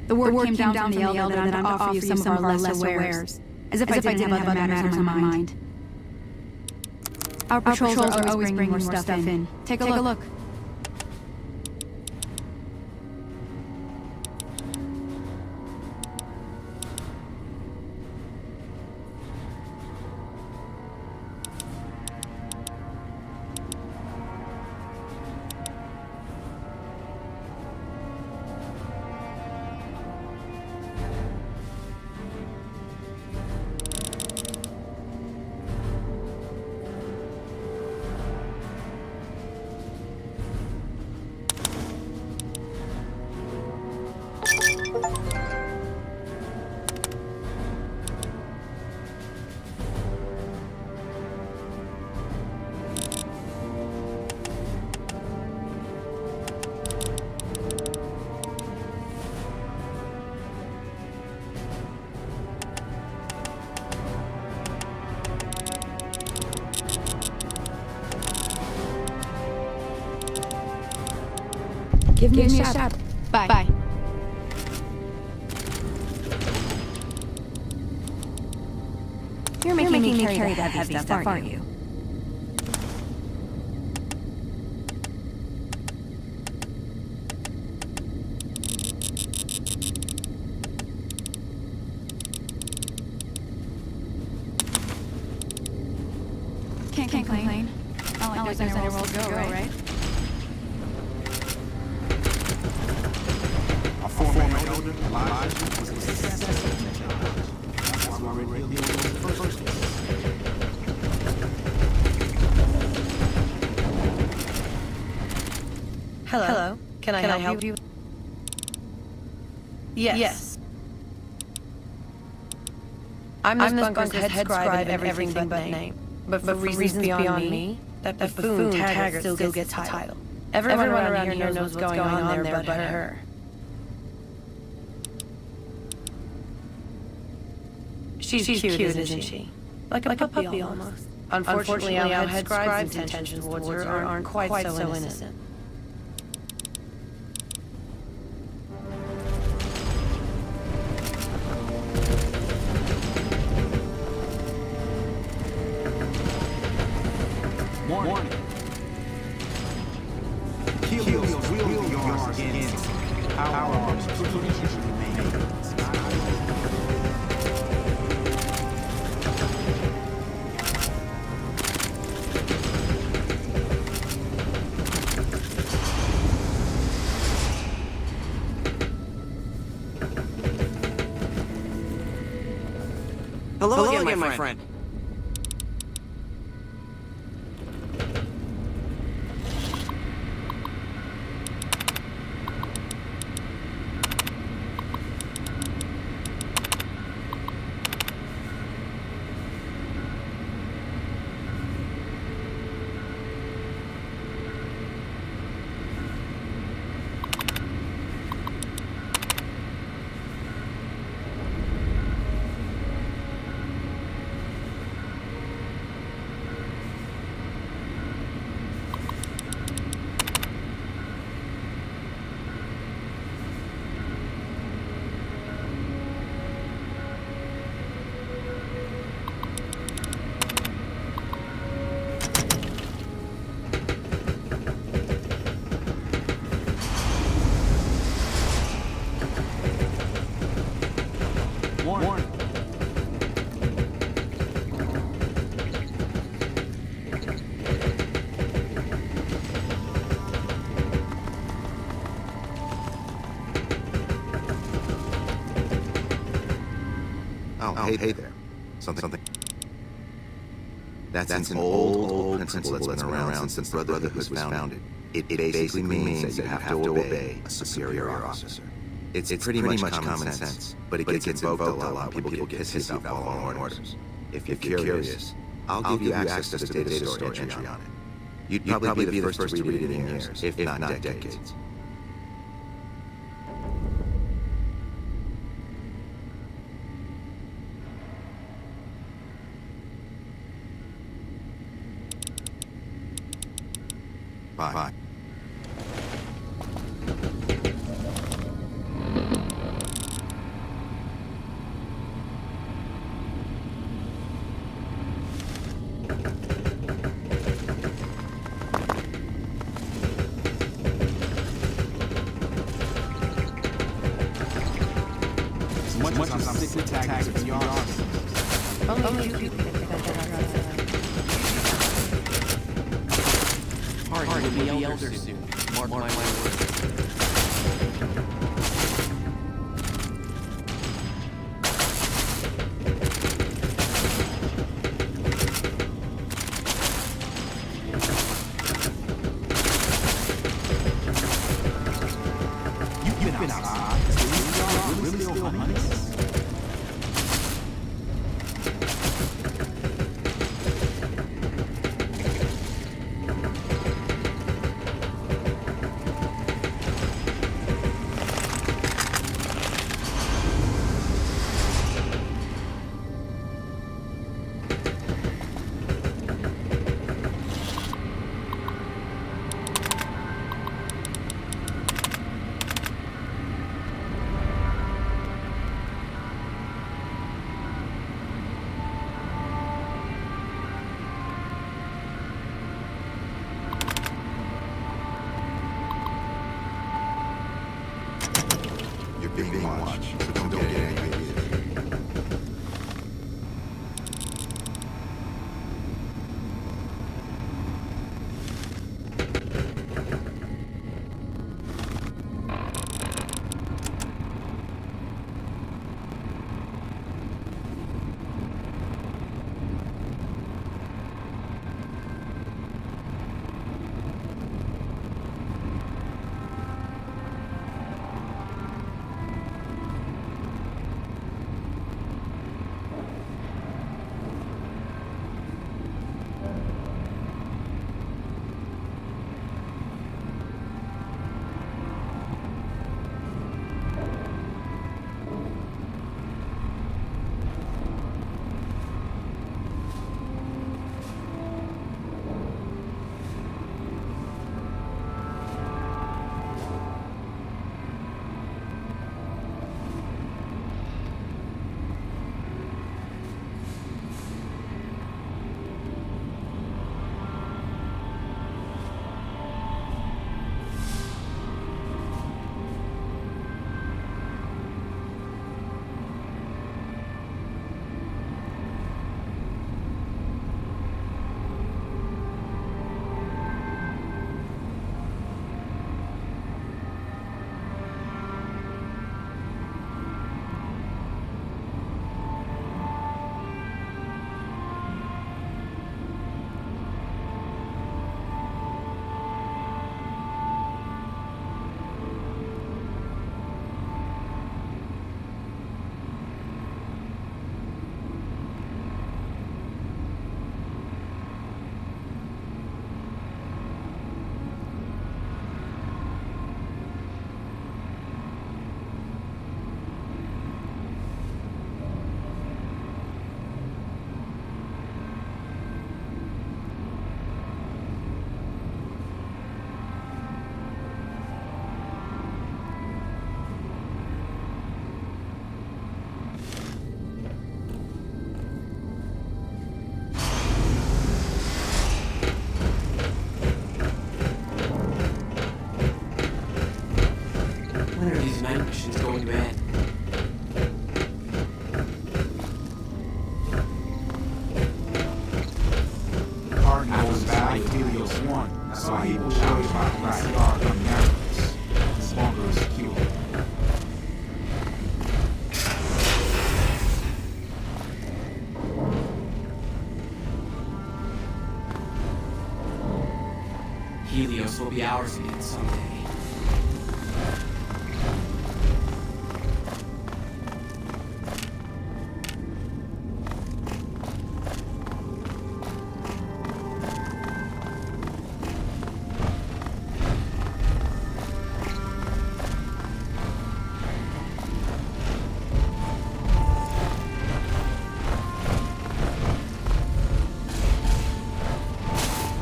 The word came down from the elder that I'm to offer you some of our lesser wares, as if I didn't have other matters on my mind. Our patrols are always bringing more stuff in. Take a look. Give me a shout. Bye. You're making me carry that heavy stuff, aren't you? Can't complain. Not like there's anywhere else to go, right? Our former elder, Elijah, was a successful technology. That's why we're really in the first place. Hello. Can I help you? Yes. I'm this bunker's head scribe and everything but name. But for reasons beyond me, that buffoon Taggart still gets the title. Everyone around here knows what's going on there but her. She's cute, isn't she? Like a puppy almost. Unfortunately, our head scribe's intentions towards her aren't quite so innocent. Warning. Helios will be yours against power arms privileges remain. Hello again, my friend. Warning. Oh, hey there. Something. That's an old principle that's been around since the Brotherhood was founded. It basically means that you have to obey a superior officer. It's pretty much common sense, but it gets invoked a lot when people get pissy about following orders. If you're curious, I'll give you access to the data storage entry on it. You'd probably be the first to read it in years, if not decades. Bye. Much as sick tags of yards. Only two people can get outside. Hard to be elder soon. Mark my words. You've been outside. Really still hunting? being watched, so don't get any ideas. When are these night missions going to end? Cardinal was back with Helios 1. That's why he was charged by the NCR on the ambulance. This bunker is secure. Helios will be ours again someday.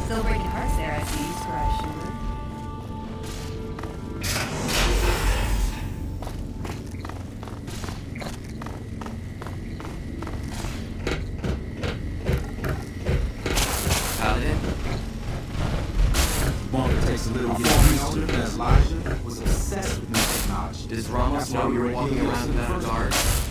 Still breaking hearts there, I see. Scratch. Bunker takes a little get Elijah was obsessed with new technology. Does Ramos know you were walking around without a guard?